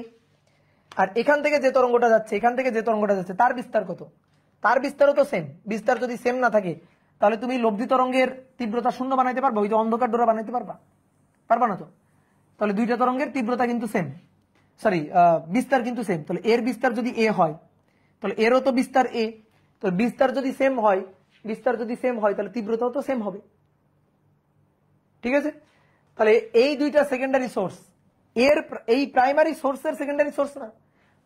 আর এখান থেকে যে তরঙ্গটা যাচ্ছে, এখান থেকে যে তরঙ্গটা যাচ্ছে তার বিস্তার কত? তার বিস্তারও তো সেম। বিস্তার যদি সেম না থাকে তাহলে তুমি লব্ধি তরঙ্গের তীব্রতা 0 বানাইতে পারবা? ওই যে অন্ধকার ডোরা বানাইতে পারবা? পারবা না তো। তাহলে দুইটা তরঙ্গের তীব্রতা কিন্তু সেম, সরি বিস্তার কিন্তু সেম। তাহলে এর বিস্তার যদি A হয় তাহলে এরও তো বিস্তার A। তো বিস্তার যদি সেম হয়, বিস্তার যদি সেম হয় তাহলে তীব্রতাও তো সেম হবে। ঠিক আছে? তাহলে এই দুইটা সেকেন্ডারি সোর্স, এর এই প্রাইমারি সোর্সের সেকেন্ডারি সোর্স না,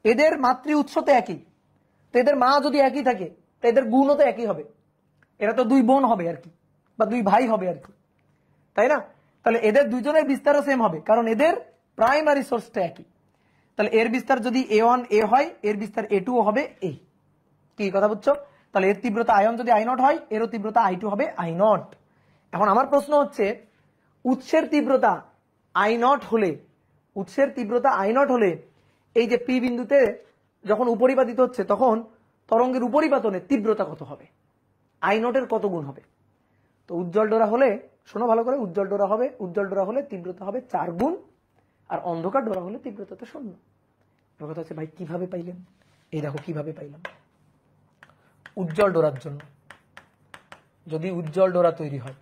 এদের মাতৃ উৎস তো একই। তো এদের মা যদি একই থাকে তো এদের গুণও তো একই হবে। এরা তো দুই বোন হবে আর কি, বা দুই ভাই হবে আর কি, তাই না? তাহলে এদের দুইজনের বিস্তারও সেম হবে কারণ এদের প্রাইমারি সোর্সটা একই। তাহলে এর বিস্তার যদি A1 A হয়, এর বিস্তার A2 হবে A। কি কথা বুঝছো? তাহলে এর তীব্রতা I1 যদি I0 হয়, এরও তীব্রতা I2 হবে I0। এখন আমার প্রশ্ন হচ্ছে উৎসের তীব্রতা I0 হলে, উৎসের তীব্রতা I0 হলে এই যে পি বিন্দুতে যখন উপরিপাতিত হচ্ছে তখন তরঙ্গের উপরিপাতনে তীব্রতা কত হবে? I0 এর কত গুণ হবে? তো উজ্জ্বল ডোরা হলে, শোনো ভালো করে, উজ্জ্বল ডোরা হবে, উজ্জ্বল ডোরা হলে তীব্রতা হবে 4 গুণ, আর অন্ধকার ডোরা হলে তীব্রতা তো 0। কথা হচ্ছে ভাই কিভাবে পাইলেন? এই দেখো কিভাবে পাইলাম। উজ্জ্বল ডোরার জন্য যদি উজ্জ্বল ডোরা তৈরি হয়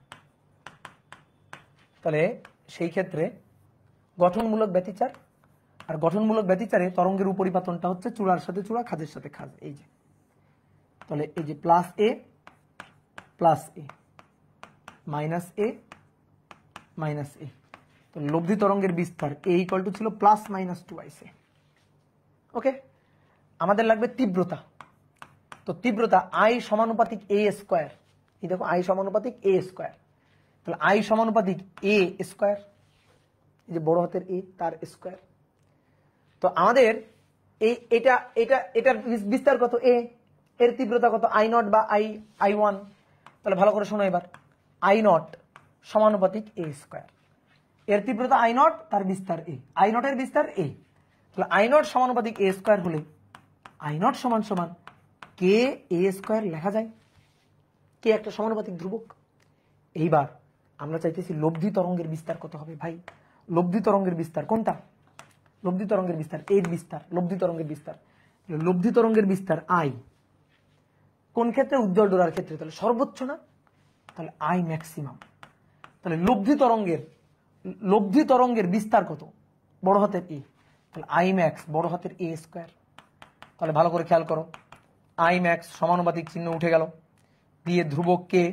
তাহলে সেই ক্ষেত্রে গঠনমূলক ব্যতিচার, আর গঠনমূলক ব্যতিচারে তরঙ্গের উপরিপাতনটা হচ্ছে চূড়ার সাথে চূড়া, খাঁজের সাথে খাঁজ। এই যে তাহলে এই যে plus A minus A minus A, তো লব্ধি তরঙ্গের বিস্তার A ইকুয়াল টু ছিল প্লাস মাইনাস 2A। ওকে, আমাদের লাগবে তীব্রতা। তো তীব্রতা I সমানুপাতিক A স্কয়ার। এই দেখো I সমানুপাতিক A স্কয়ার, তাহলে I সমানুপাতিক A স্কয়ার, এই যে বড় হাতের A তার স্কয়ার। তো আমাদের এই এটা এটা এটার বিস্তার কত? A, এর তীব্রতা কত? I0 বা I1। তাহলে ভালো করে শোনো এবার, I0 সমানুপাতিক A স্কয়ার, এর তীব্রতা I0, তার বিস্তার A, I0 এর বিস্তার A। তাহলে I0 সমানুপাতিক A স্কয়ার হলে I0 সমান সমান K A স্কয়ার লেখা যায়। কে একটা সমানুপাতিক ধ্রুবক। এইবার আমরা চাইতেছি লব্ধি তরঙ্গের বিস্তার কত হবে? ভাই লব্ধি তরঙ্গের বিস্তার কোনটা? লব্ধি তরঙ্গের বিস্তার, এর বিস্তার, লব্ধি তরঙ্গের বিস্তার। লব্ধি তরঙ্গের বিস্তার I কোন ক্ষেত্রে? উজ্জ্বল ডোরার ক্ষেত্রে। তাহলে সর্বোচ্চ না, তাহলে I ম্যাক্সিমাম। তাহলে লব্ধি তরঙ্গের বিস্তার কত? বড় হাতের A, তাহলে I ম্যাক্স বড় হাতের A স্কয়ার। তাহলে ভালো করে খেয়াল করো, I ম্যাক্স সমানুপাতিক চিহ্ন উঠে গেল, দিয়ে ধ্রুবক কে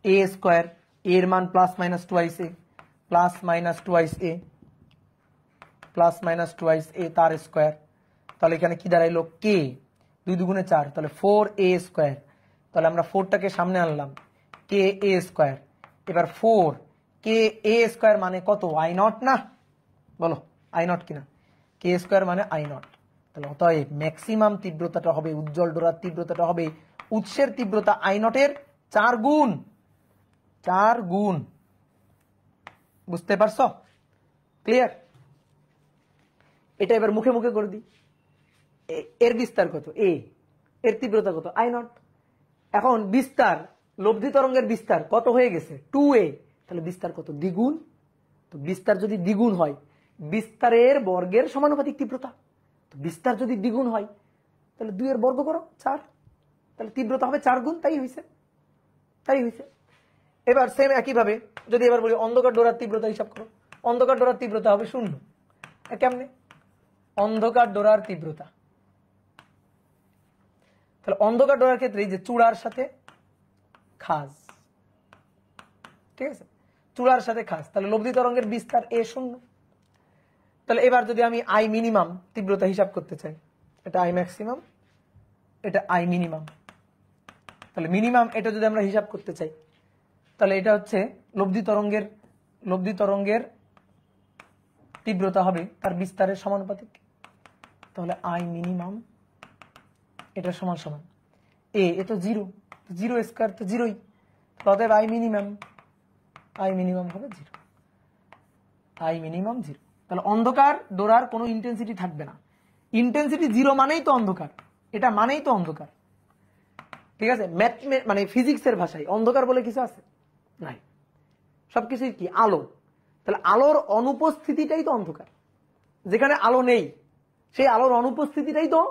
A স্কয়ার, এর মান plus minus 2A, plus minus 2A, plus minus 2A তার স্কয়ার। তাহলে এখানে কি দাঁড়াইলো? K 2 দুগুণে 4, তাহলে 4A স্কয়ার। তাহলে আমরা 4টাকে সামনে আনলাম, KA স্কয়ার। এবার 4KA স্কয়ার মানে কত? I0 না? বলো I0 কিনা? K স্কয়ার মানে I0। তাহলে অতএব ম্যাক্সিমাম তীব্রতাটা হবে, উজ্জ্বল ডোরার তীব্রতাটা হবে উৎসের তীব্রতা I0 এর 4 গুণ। 4 গুণ। বুঝতে পারছো? ক্লিয়ার? এটা এবার মুখে মুখে করে দিই। এর বিস্তার কত এ, এর তীব্রতা কত আই নট। এখন বিস্তার, লব্ধি তরঙ্গের বিস্তার কত হয়ে গেছে 2a, তাহলে বিস্তার কত দ্বিগুণ। তো বিস্তার যদি দ্বিগুণ হয়, বিস্তারের বর্গের সমানুপাতিক তীব্রতা। তো বিস্তার যদি দ্বিগুণ হয় তাহলে 2 এর বর্গ করো 4, তাহলে তীব্রতা হবে 4 গুণ। তাই হয়েছে, তাই হয়েছে। এবার সেম একইভাবে যদি এবার বলি অন্ধকার ডোরার তীব্রতা হিসাব করো, অন্ধকার ডোরার তীব্রতা হবে 0। কেমনে? অন্ধকার ডোরার তীব্রতা, তাহলে অন্ধকার ডোরার ক্ষেত্রে এই যে চূড়ার সাথে খাজ, ঠিক আছে, চূড়ার সাথে খাজ, তাহলে লব্ধি তরঙ্গের বিস্তার এ 0। তাহলে এবার যদি আমি আই মিনিমাম তীব্রতা হিসাব করতে চাই, এটা আই ম্যাক্সিমাম, এটা আই মিনিমাম, তাহলে মিনিমাম এটা যদি আমরা হিসাব করতে চাই, তাহলে এটা হচ্ছে লব্ধি তরঙ্গের তীব্রতা হবে তার বিস্তারের সমানুপাতিক। তাহলে আই মিনিমাম এটা সমান সমান এ, এ তো 0, 0 স্কয়ার তো 0ই, অতএব আই মিনিমাম হবে 0, আই মিনিমাম 0। তাহলে অন্ধকার ডোরার কোনো ইন্টেন্সিটি থাকবে না। ইন্টেন্সিটি 0 মানেই তো অন্ধকার, এটা মানেই তো অন্ধকার, ঠিক আছে। মানে ফিজিক্সের ভাষায় অন্ধকার বলে কিছু আছে নাই, সবকিছুই কি আলো। তাহলে আলোর অনুপস্থিতিটাই তো অন্ধকার, যেখানে আলো নেই সেই আলোর অনুপস্থিতিটাই তো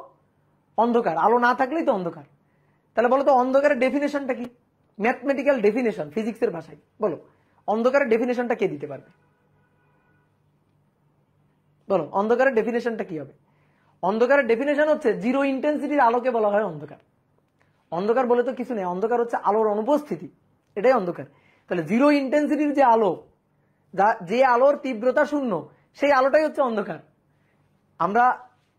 অন্ধকার, আলো না থাকলেই তো অন্ধকার। তাহলে বলো তো অন্ধকারের ডেফিনেশনটা কি, ম্যাথমেটিক্যাল ডেফিনেশন ফিজিক্সের ভাষায় বলো, অন্ধকারের ডেফিনেশনটা কে দিতে পারবে? বলো অন্ধকারের ডেফিনেশনটা কি হবে? অন্ধকারের ডেফিনেশন হচ্ছে 0 ইন্টেন্সিটির আলোকে বলা হয় অন্ধকার। অন্ধকার বলে তো কিছু নেই, অন্ধকার হচ্ছে আলোর অনুপস্থিতি, এটাই অন্ধকার। তাহলে 0 ইন্টেন্সিটির যে আলো, যে আলোর তীব্রতা 0, সেই আলোটাই হচ্ছে অন্ধকার। আমরা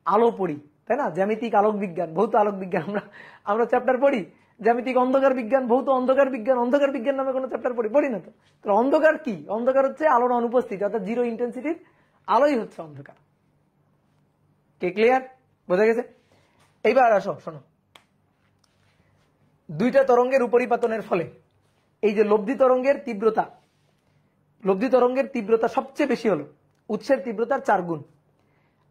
আলো পড়ি তাই না, জ্যামিতিক আলোক বিজ্ঞান, ভৌত আলোক বিজ্ঞান, আমরা চ্যাপ্টার পড়ি, জ্যামিতিক অন্ধকার বিজ্ঞান, ভৌত অন্ধকার বিজ্ঞান, অন্ধকার বিজ্ঞান নামে কোনো চ্যাপ্টার পড়ি না তো। তাহলে অন্ধকার কি? অন্ধকার হচ্ছে আলোর অনুপস্থিতি, অর্থাৎ 0 ইন্টেন্সিটির আলোই হচ্ছে অন্ধকার। কে ক্লিয়ার? বোঝা গেছে? এইবার আসো শোনো, দুইটা তরঙ্গের উপরিপাতনের ফলে এই যে লব্ধি তরঙ্গের তীব্রতা সবচেয়ে বেশি হলো উৎসের তীব্রতার 4 গুণ,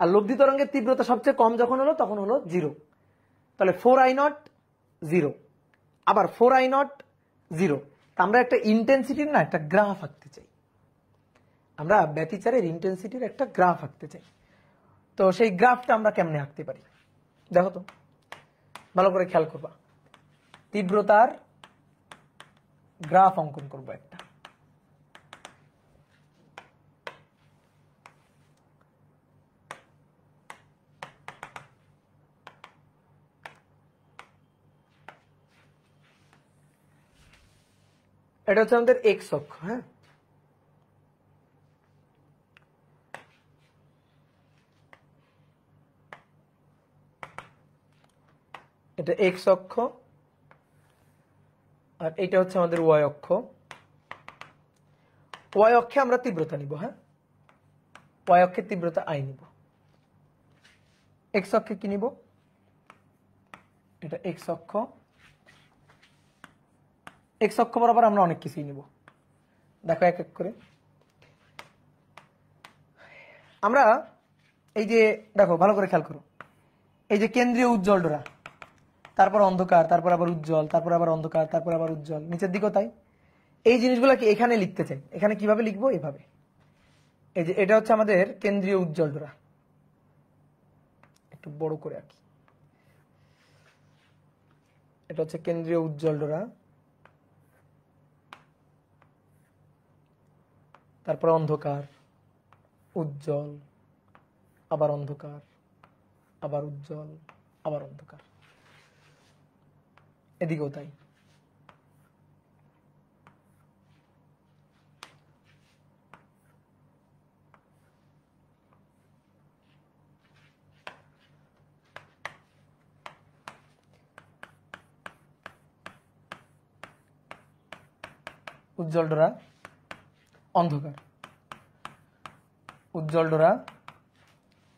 আর লব্ধি তরঙ্গের তীব্রতা সবচেয়ে কম যখন হলো তখন হলো 0। তাহলে 4i0 0, আবার 4i0 0। আমরা একটা ইন্টেন্সিটির না একটা গ্রাফ আঁকতে চাই, আমরা ব্যতিচারের ইন্টেন্সিটির একটা গ্রাফ আঁকতে চাই। তো সেই গ্রাফটা আমরা কেমনে আঁকতে পারি দেখো তো, ভালো করে খেয়াল করবা। তীব্রতার গ্রাফ অঙ্কন করবো একটা। এটা হচ্ছে আমাদের এক্স অক্ষ, হ্যাঁ, এটা এক্স অক্ষ, আর এটা হচ্ছে আমাদের ওয়াই অক্ষ। ওয়াই অক্ষে আমরা তীব্রতা নিব, হ্যাঁ, ওয়াই অক্ষের তীব্রতা আই নিব। এক্স অক্ষে কি নিব? এটা এক্স অক্ষ, এক্স অক্ষ বরাবর আমরা অনেক কিছুই নিব। দেখো এক এক করে আমরা এই যে দেখো ভালো করে খেয়াল করো, এই যে কেন্দ্রীয় উজ্জ্বল ডোরা, তারপর অন্ধকার, তারপর আবার উজ্জ্বল, তারপর আবার অন্ধকার, তারপর আবার উজ্জ্বল, নিচের দিকেও তাই। এই জিনিসগুলো কি এখানে লিখতে চাই, এখানে কিভাবে লিখবো? এভাবে। এই যে এটা হচ্ছে আমাদের কেন্দ্রীয় উজ্জ্বল ডোরা, একটু বড় করে আঁকি। এটা হচ্ছে কেন্দ্রীয় উজ্জ্বল ডোরা, তারপর অন্ধকার, উজ্জ্বল, আবার অন্ধকার, আবার উজ্জ্বল, আবার অন্ধকার, এদিকেও তাই। উজ্জ্বল ডোরা, অন্ধকার, উজ্জ্বল ডোরা,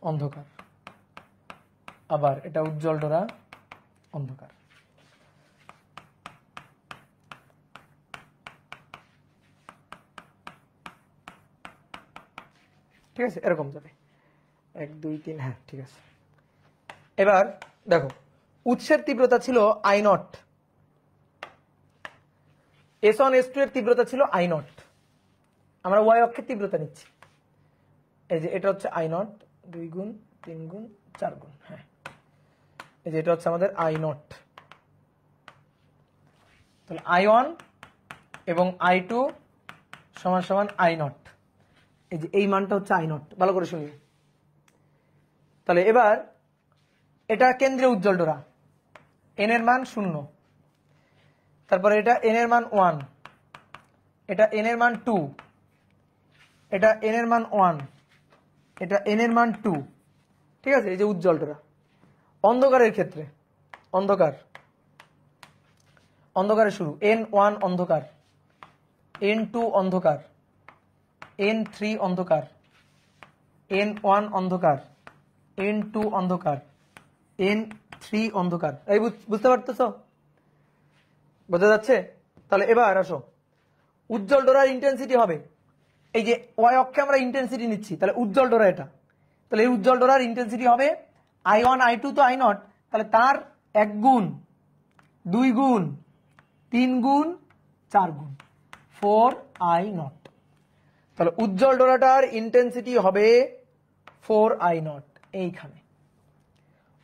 অন্ধকার, আবার এটা উজ্জ্বল ডোরা, অন্ধকার। ঠিক আছে, এরকম যাবে 1 2 3, হ্যাঁ ঠিক আছে। এবার দেখো উৎসের তীব্রতা ছিল আই নট, S1 S2 এর তীব্রতা ছিল আই নট, আমরা ওয়াই অক্ষের তীব্রতা নিচ্ছি। এই যে এটা হচ্ছে আই নট, 2 গুণ 3 গুণ 4 গুণ, হ্যাঁ এই যে এটা হচ্ছে আমাদের আই নট। তাহলে I1 এবং I2 সমান সমান আই নট, এই যে এই মানটা হচ্ছে আই নট, ভালো করে শুনি। তাহলে এবার এটা কেন্দ্রীয় উজ্জ্বল ডোরা, এন এর মান 0, তারপরে এটা এন এর মান 1, এটা এন এর মান 2, এটা এন এর মান 1, এটা এন এর মান 2, ঠিক আছে। এই যে উজ্জ্বল ডোরা। অন্ধকারের ক্ষেত্রে অন্ধকারের শুরু N1 অন্ধকার, N2 অন্ধকার, N3 অন্ধকার, N1 অন্ধকার, N2 অন্ধকার, N3 অন্ধকার। এই বুঝতে পারতেছ, বোঝা যাচ্ছে? তাহলে এবার আসো, উজ্জ্বল ডোরার ইন্টেন্সিটি হবে, এই যে ওয়াই অক্ষে আমরা ইন্টেন্সিটি নিচ্ছি, তাহলে উজ্জ্বল ডোরা এটা, তাহলে এই উজ্জ্বল ডোরার ইন্টেন্সিটি হবে I1 I2 তো আই নট, তাহলে তার 1 গুণ 2 গুণ 3 গুণ 4 গুণ 4 আই নট। তাহলে উজ্জ্বল ডোরাটার ইন্টেন্সিটি হবে 4 আই নট এইখানে।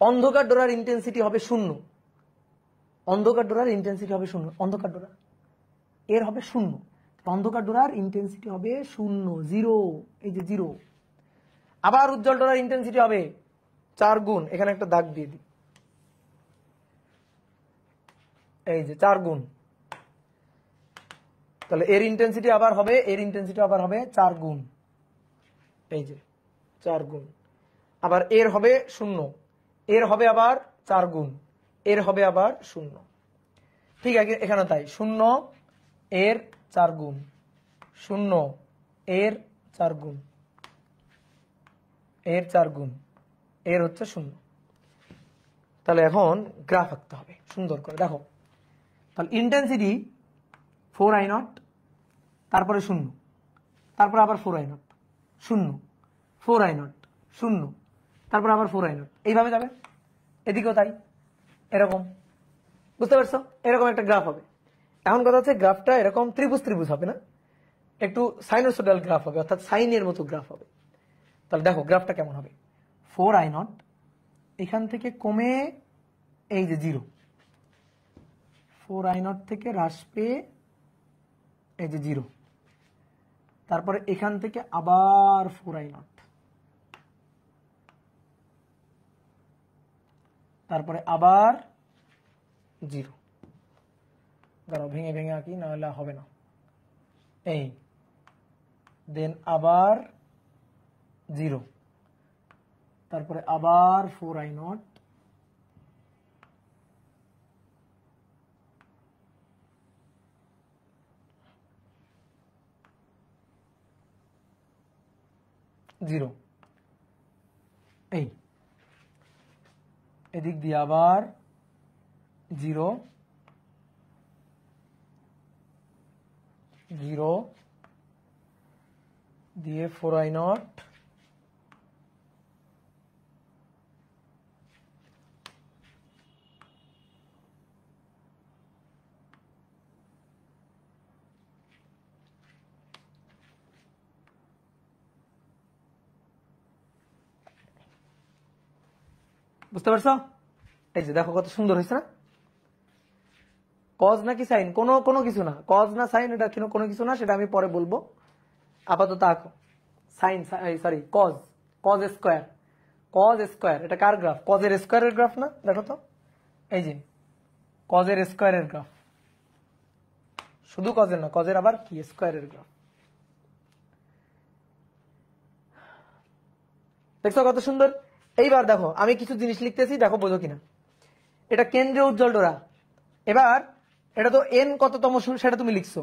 অন্ধকার ডোরার ইন্টেন্সিটি হবে 0, অন্ধকার ডোরার ইন্টেন্সিটি হবে 0, অন্ধকার ডোরা এর হবে 0, অন্ধকার ডোরার ইন্টেন্সিটি হবে 0, 0, এই যে 0। আবার উজ্জ্বল ডোরার ইন্টেন্সিটি হবে 4 গুণ, এখানে একটা দাগ দিয়ে দিই, এই যে 4 গুণ, তাহলে এর ইন্টেন্সিটি আবার হবে, এর ইন্টেন্সিটি আবার হবে 4 গুণ, এই যে 4 গুণ। আবার এর হবে 0, এর হবে আবার 4 গুণ, এর হবে আবার 0, ঠিক আছে এখানে তাই 0 এর 4 গুণ, 0 এর 4 গুণ, এর 4 গুণ, এর হচ্ছে 0। তাহলে এখন গ্রাফ আঁকতে হবে সুন্দর করে, দেখো তাহলে ইন্টেন্সিটি 4 আই নট, তারপরে 0, তারপরে আবার 4 আই নট, 0, 4 আই নট, 0, তারপর আবার 4 আই নট, এইভাবে যাবে। এদিকেও তাই, এরকম, বুঝতে পারছো? এরকম একটা গ্রাফ হবে। এখন কথা হচ্ছে গ্রাফটা এরকম ত্রিভুজ ত্রিভুজ হবে না, একটু সাইনোসোডাল গ্রাফ হবে, অর্থাৎ সাইনের মতো গ্রাফ হবে। তাহলে দেখো গ্রাফটা কেমন হবে, 4 আই নট এখান থেকে কমে এই যে 0, 4 আই নট থেকে হ্রাস পেয়ে এই যে 0, তারপরে এখান থেকে আবার 4 আই নট, তারপরে আবার 0, দাঁড়াও ভেঙে ভেঙে আঁকি না হলে হবে না, এই দেন আবার 0, তারপরে আবার 4 আই নট, জিরো, এই এদিক দিয়ে আবার 0, 0 দিয়ে 4 আই নট, বুঝতে পারছো? এই যে দেখো কত সুন্দর হয়েছে না, কজ নাকি সাইন, কোনো কিছু না, কজ না সাইন, এটা কোনো কিছু না, সেটা আমি পরে বলবো, আপাতত আঁকো sine, sorry cos, cos square, cos square, এটা কার গ্রাফ? কজের স্কোয়ারের গ্রাফ না, দেখো তো এই যে কজের স্কোয়ারের গ্রাফ, শুধু কজের না, কজের আবার কি স্কোয়ারের গ্রাফ, দেখছো কত সুন্দর। এইবার দেখো আমি কিছু জিনিস লিখতেছি, দেখো বোঝো কিনা। এটা কেন্দ্রীয় উজ্জ্বল ডোরা, এবার এটা তো এন কততম সেটা তুমি লিখছো,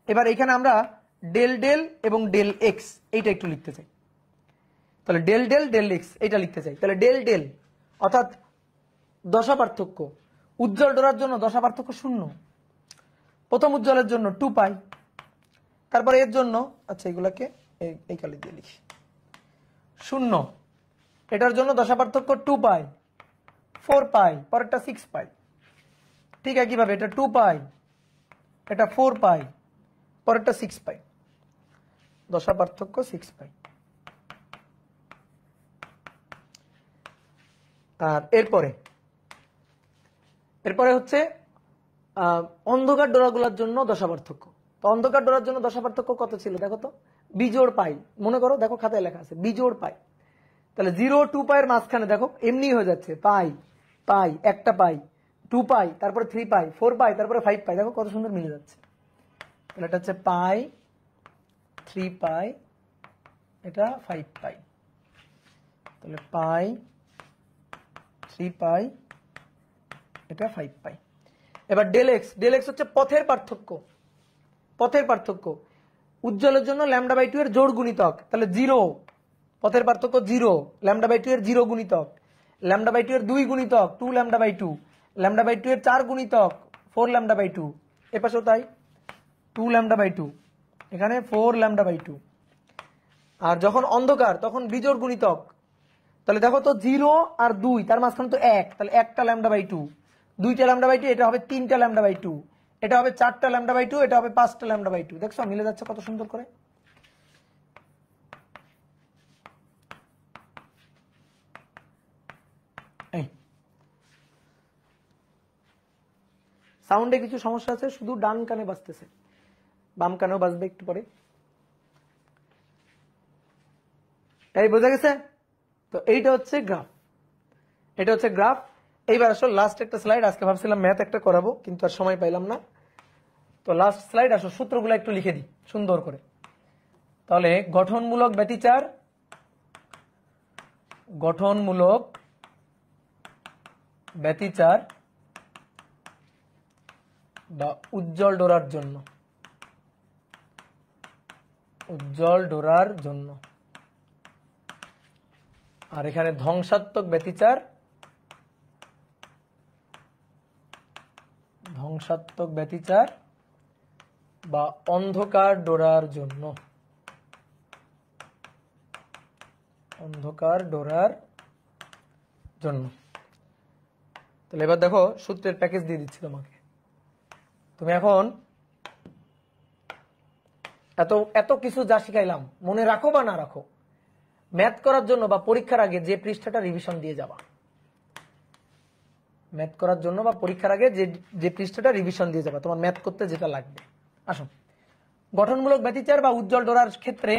এবার এখানে আমরা ডেল ডেল এবং ডেল এক্স এইটা একটু লিখতে চাই, তাহলে ডেল ডেল ডেল এক্স এইটা লিখতে চাই। তাহলে ডেল ডেল অর্থাৎ দশা পার্থক্য, উজ্জ্বল ডোরার জন্য দশা পার্থক্য 0, প্রথম উজ্জ্বলের জন্য 2 পাই, তারপরে এর জন্য, আচ্ছা এগুলাকে এই কালি দিয়ে লিখি, 0, এটার জন্য দশা পার্থক্য 2 পাই, 4 পাই, পরেরটা 6 পাই। ঠিক একইভাবে এটা 2 পাই, এটা 4 পাই, পরেরটা 6 পাই। দশা পার্থক্য 6 পাই। আর এরপরে হচ্ছে অন্ধকার ডোরাগুলোর জন্য দশা পার্থক্য। তো অন্ধকার ডোরার জন্য দশা পার্থক্য কত ছিল দেখো তো, বিজোড় পাই। মনে করো, দেখো খাতায় লেখা আছে বিজোড় পাই। তাহলে 0 2 পাইয়ের মাঝখানে দেখো এমনি হয়ে যাচ্ছে পাই পাই, একটা পাই, 2 পাই, তারপরে 3 পাই, 4 পাই, তারপরে 5 পাই। দেখো কত সুন্দর মিলে যাচ্ছে। তাহলে এটা হচ্ছে পাই, 3 পাই, এটা 5 পাই। তাহলে পাই, 3 পাই, এটা 5 পাই। এবার ডেল এক্স হচ্ছে পথের পার্থক্য। পথের পার্থক্য উজ্জ্বলের জন্য λ/2 এর জোড় গুণিতক। তাহলে 0, পথের পার্থক্য 0, λ/2 এর 0 গুণিতক, λ/2 এর 2 গুণিতক 2 λ/2, λ/2 এর 4 গুণিতক 4 λ/2, এ পাশেও তাই 2 λ/2, এখানে 4 λ/2। আর যখন অন্ধকার তখন বিজোড় গুণিতক। তাহলে দেখো তো 0 আর 2, তার মাঝখানে তো 1, তাহলে একটা λ/2, 2টা λ/2, এটা হবে 3টা λ/2, এটা হবে 4টা λ/2, এটা হবে 5টা λ/2। দেখছো মিলে যাচ্ছে কত সুন্দর করে। সাউন্ডে কিছু সমস্যা আছে, শুধু ডান কানে বাজতেছে, বাম কানেও বাজবে একটু পরে। এই বোঝা গেছে? তো এইটা হচ্ছে গ্রাফ, এটা হচ্ছে গ্রাফ। এইবার আসলে লাস্ট একটা স্লাইড, আজকে ভাবছিলাম ম্যাথ একটা করাবো কিন্তু আর সময় পাইলাম না। তো লাস্ট স্লাইড আসো, সূত্রগুলো একটু লিখে দিই সুন্দর করে। তাহলে গঠনমূলক ব্যতিচার, গঠনমূলক ব্যতিচার বা উজ্জ্বল ডোরার জন্য, উজ্জ্বল ডোরার জন্য। আর এখানে ধ্বংসাত্মক ব্যতিচার, ধ্বংসাত্মক ব্যতিচার বা অন্ধকার ডোরার জন্য, অন্ধকার ডোরার জন্য। তাহলে এবার দেখো সূত্রের প্যাকেজ দিয়ে দিচ্ছি তোমাকে। তুমি এখন এত কিছু যা শিখাইলাম মনে রাখো বা না রাখো, ম্যাথ করার জন্য বা পরীক্ষার আগে যে পৃষ্ঠাটা রিভিশন দিয়ে যাবা, ম্যাথ করার জন্য বা পরীক্ষার আগে যে পৃষ্ঠাটা রিভিশন দিয়ে যাবা তোমার ম্যাথ করতে যেটা লাগবে। আসো, গঠনমূলক ব্যতিচার বা উজ্জ্বল ডোরার ক্ষেত্রে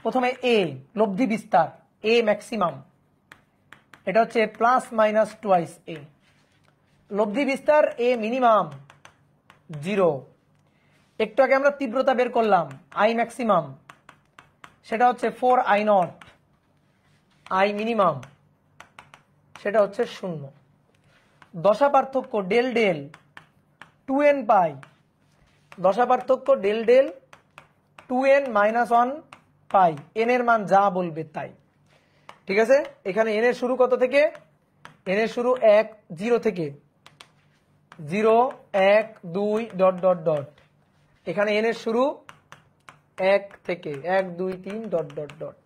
প্রথমে এ লব্ধি বিস্তার, এ ম্যাক্সিমাম, এটা হচ্ছে প্লাস মাইনাস টুয়াইস এ। লব্ধি বিস্তার এ মিনিমাম 0। একটু আগে আমরা তীব্রতা বের করলাম, আই ম্যাক্সিমাম, সেটা হচ্ছে 4I0, আই মিনিমাম সেটা হচ্ছে 0। দশা পার্থক্য ডেল ডেল 2n পাই, দশা পার্থক্য ডেল ডেল 2n - 1 পাই, n এর মান যা বলবে তাই। ঠিক আছে, এখানে n এর শুরু কত থেকে, n এর শুরু 1 0 থেকে, 0 1 2 ডট ডট ডট। এখানে n এর শুরু 1 থেকে 1 2 3 ডট ডট ডট।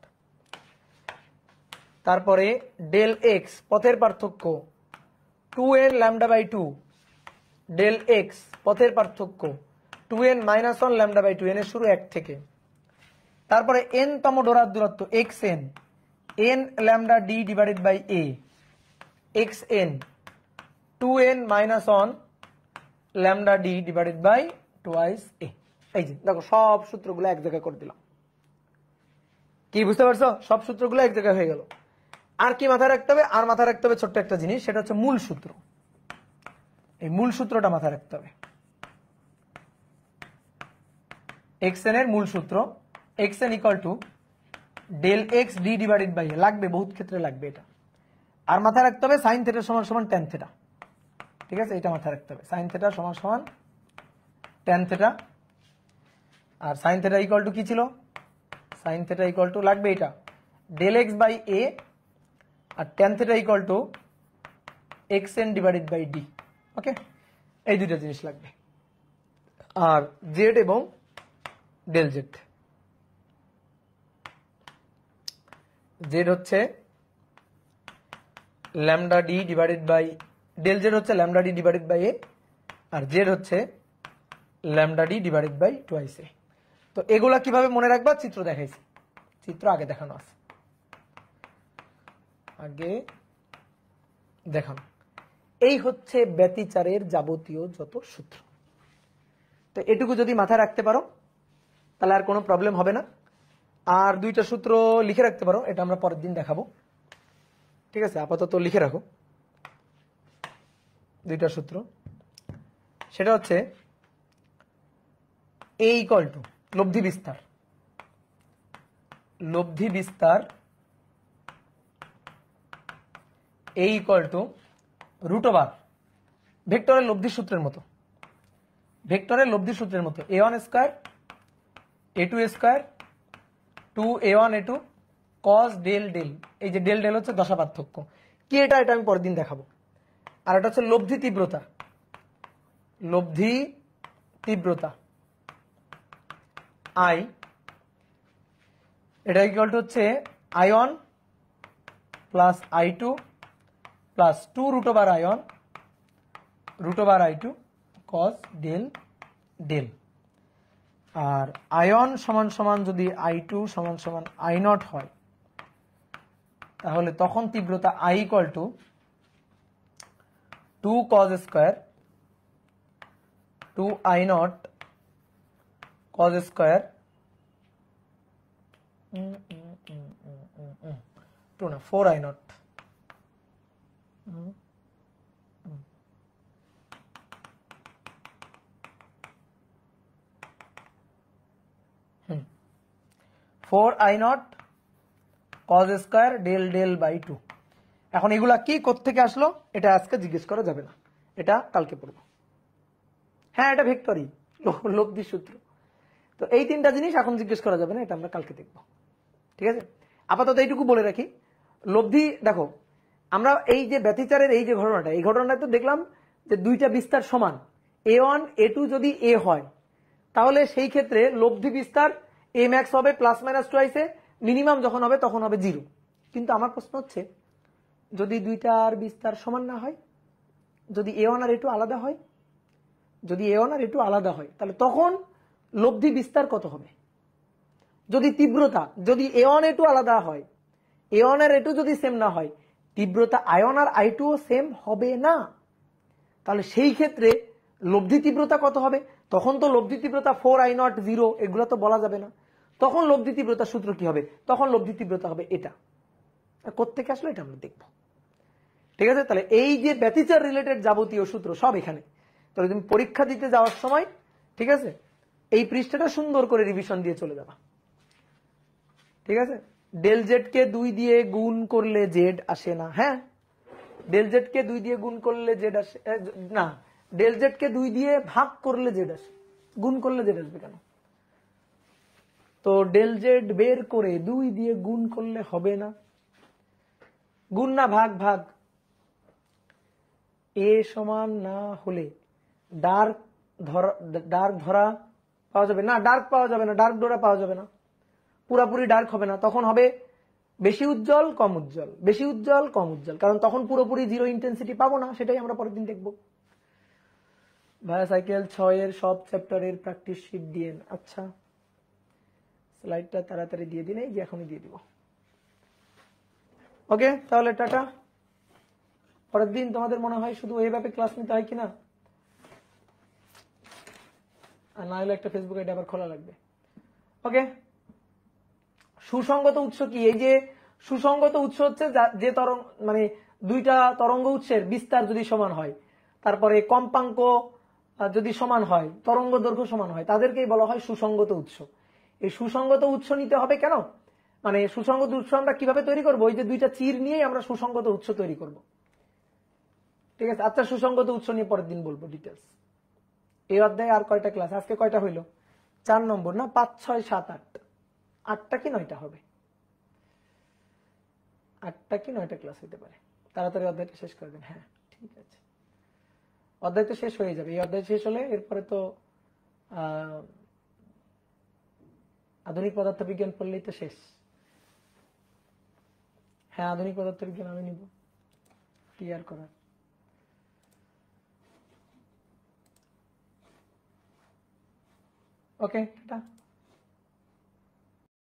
তারপরে ডেল এক্স পথের পার্থক্য 2n λ/2, ডেল এক্স পথের পার্থক্য 2n - 1 λ/2, n এর শুরু 1 থেকে। তারপরে n তম ডোরার দূরত্ব xn, n λd divided by a, xn 2n - 1 λd divided by twice a। এই যে দেখো সব সূত্রগুলো এক জায়গায় করে দিলাম। কি বুঝতে পারছো? সব সূত্রগুলো এক জায়গায় হয়ে গেল। আর কি মাথায় রাখতে হবে? আর মাথায় রাখতে হবে ছোট্ট একটা জিনিস, সেটা হচ্ছে মূল সূত্র। এই মূল সূত্রটা মাথায় রাখতে হবে। xn এর মূল সূত্র xn equal to del x D divided by a, লাগবে বহুত ক্ষেত্রে লাগবে এটা। আর মাথায় রাখতে হবে সাইন থিটা সমান সমান ট্যান থিটা। ঠিক আছে, এটা মাথায় রাখতে হবে, সাইন থিটা সমান সমান ট্যান থিটা। আর সাইন থিটা ইকুয়াল টু কি ছিল? সাইন থিটা ইকুয়াল টু লাগবে এটা ডেল এক্স বাই এ, আর tan theta equal to xn divided by D. Okay, এই দুইটা জিনিস লাগবে। আর জেড এবং ডেল জেড, জেড হচ্ছে lambda D divided by del Z হচ্ছে ল্যামডা ডি ডিভাইডেড বাই এ, আর জেড হচ্ছে lambda D divided by twice A. তো এগুলা কিভাবে মনে রাখবা, চিত্র দেখাইছি, চিত্র আগে দেখানো আছে, আগে দেখানো। এই হচ্ছে ব্যতিচারের যাবতীয় যত সূত্র। তো এটুকু যদি মাথায় রাখতে পারো তাহলে আর কোনো প্রবলেম হবে না। আর দুইটা সূত্র লিখে রাখতে পারো, এটা আমরা পরের দিন দেখাবো, ঠিক আছে? আপাতত লিখে রাখো দুইটা সূত্র। সেটা হচ্ছে এ ইকুয়াল টু লব্ধি বিস্তার, লব্ধি বিস্তার A equal to root over ভেক্টরের লব্ধি সূত্রের মতো, ভেক্টরের লব্ধি সূত্রের মতো a1 square a2 square 2a1 a2 cos del del. এই যে ডেল ডেল হচ্ছে দশা পার্থক্য, কি এটা আমি পরের দিন দেখাবো। আর এটা হচ্ছে লব্ধি তীব্রতা, লব্ধি তীব্রতা আই, এটা ইকুয়াল টু হচ্ছে i1 plus i2 plus 2 root over i1 root over i2 cos del del. আর i1 সমান সমান যদি i2 সমান সমান i0 হয়, তাহলে তখন তীব্রতা i equal to 2 cos square 2 i0 cos square 2 না 4 i0 4i0 cos square del del by 2। এখন এগুলা কি কোত্থেকে আসলো এটা আজকে জিজ্ঞেস করা যাবে না, এটা কালকে পড়বো। হ্যাঁ, এটা ভেক্টরই, লব্ধি সূত্র। তো এই তিনটা জিনিস এখন জিজ্ঞেস করা যাবে না, এটা আমরা কালকে দেখব, ঠিক আছে? আপাতত এইটুকু বলে রাখি, লব্ধি দেখো, আমরা এই যে ব্যতিচারের এই যে ঘটনাটা, এই ঘটনাটা তো দেখলাম যে দুইটা বিস্তার সমান, a1 a2 যদি a হয় তাহলে সেই ক্ষেত্রে লব্ধি বিস্তার a ম্যাক্স হবে প্লাস মাইনাস টুয়াইস এ, মিনিমাম যখন হবে তখন হবে 0। কিন্তু আমার প্রশ্ন হচ্ছে যদি দুইটার বিস্তার সমান না হয়, যদি a1 আর a2 আলাদা হয়, যদি a1 আর a2 আলাদা হয় তাহলে তখন লব্ধি বিস্তার কত হবে? যদি তীব্রতা, যদি a1 a2 আলাদা হয়, a1 আর a2 যদি সেম না হয়, তীব্রতা i1 আর i2 সেম হবে না, তাহলে সেই ক্ষেত্রে লব্ধি তীব্রতা কত হবে? তখন তো লব্ধি তীব্রতা 4i0 0 এগুলো তো বলা যাবে না। তখন লব্ধি তীব্রতার সূত্র কি হবে? তখন লব্ধি তীব্রতা হবে এটা। কোত্থেকে আসলো এটা আমরা দেখব, ঠিক আছে? তাহলে এই যে ব্যতিচার রিলেটেড যাবতীয় সূত্র সব এখানে। তাহলে তুমি পরীক্ষা দিতে যাওয়ার সময়, ঠিক আছে, এই পৃষ্ঠাটা সুন্দর করে রিভিশন দিয়ে চলে যাবা, ঠিক আছে? ডেল জেড কে 2 দিয়ে গুণ করলে জেড আসে না, হ্যাঁ, ডেল জেড কে 2 দিয়ে গুণ করলে জেড আসে না, ডেল জেড কে 2 দিয়ে ভাগ করলে জেড আসে, গুণ করলে জেড আসবে কেন? তো ডেল জেড বের করে 2 দিয়ে গুণ করলে হবে না, গুণ না ভাগ ভাগ। এ সমান না হলে ডার্ক ধরা পাওয়া যাবে না, ডার্ক পাওয়া যাবে না, ডার্ক ডোরা পাওয়া যাবে না, পুরোপুরি ডার্ক হবে না, তখন হবে বেশি উজ্জ্বল কম উজ্জ্বল, বেশি উজ্জ্বল কম উজ্জ্বল, কারণ তখন পুরোপুরি 0 ইন্টেন্সিটি পাবো না। সেটাই আমরা পরের দিন দেখবো। ভায়া সাইকেল 6 এর সব চ্যাপ্টারের প্র্যাকটিস শিট দিয়ে, আচ্ছা স্লাইডটা তাড়াতাড়ি দিয়ে দিন, এই যে এখনই দিয়ে দিব। ওকে, তাহলে টাটা। পরের দিন তোমাদের মনে হয় শুধু এইভাবে ক্লাস নিতে হয় কিনা, আর না হলে একটা ফেসবুক আইডি আবার খোলা লাগবে। ওকে, সুসংগত উৎস কি? এই যে সুসংগত উৎস হচ্ছে যে তরঙ্গ, মানে দুইটা তরঙ্গ উৎসের বিস্তার যদি সমান হয়, তারপরে কম্পাঙ্ক যদি সমান হয়, তরঙ্গ দৈর্ঘ্য সমান হয়, তাদেরকেই বলা হয় সুসংগত উৎস। এই সুসংগত উৎস নিতে হবে কেন? মানে সুসংগত উৎস আমরা কিভাবে তৈরি করবো? ওই যে দুইটা চির নিয়েই আমরা সুসংগত উৎস তৈরি করব, ঠিক আছে? আচ্ছা, সুসংগত উৎস নিয়ে পরের দিন বলবো ডিটেলস। এই অধ্যায়ে আর কয়টা ক্লাস? আজকে কয়টা হইলো? 4 নম্বর না, 5 6 7 8, 8টা কি 9টা হবে? 8টা কি 9টা ক্লাস হইতে পারে। তাড়াতাড়ি অধ্যায়টা শেষ করে দেন। হ্যাঁ ঠিক আছে, অধ্যায় তো শেষ হয়ে যাবে। এই অধ্যায় শেষ হলে এরপরে তো আধুনিক পদার্থবিজ্ঞান পড়লেই তো শেষ। হ্যাঁ, আধুনিক পদার্থবিজ্ঞান আমি নিব। ক্লিয়ার করার। ওকে, টাটা।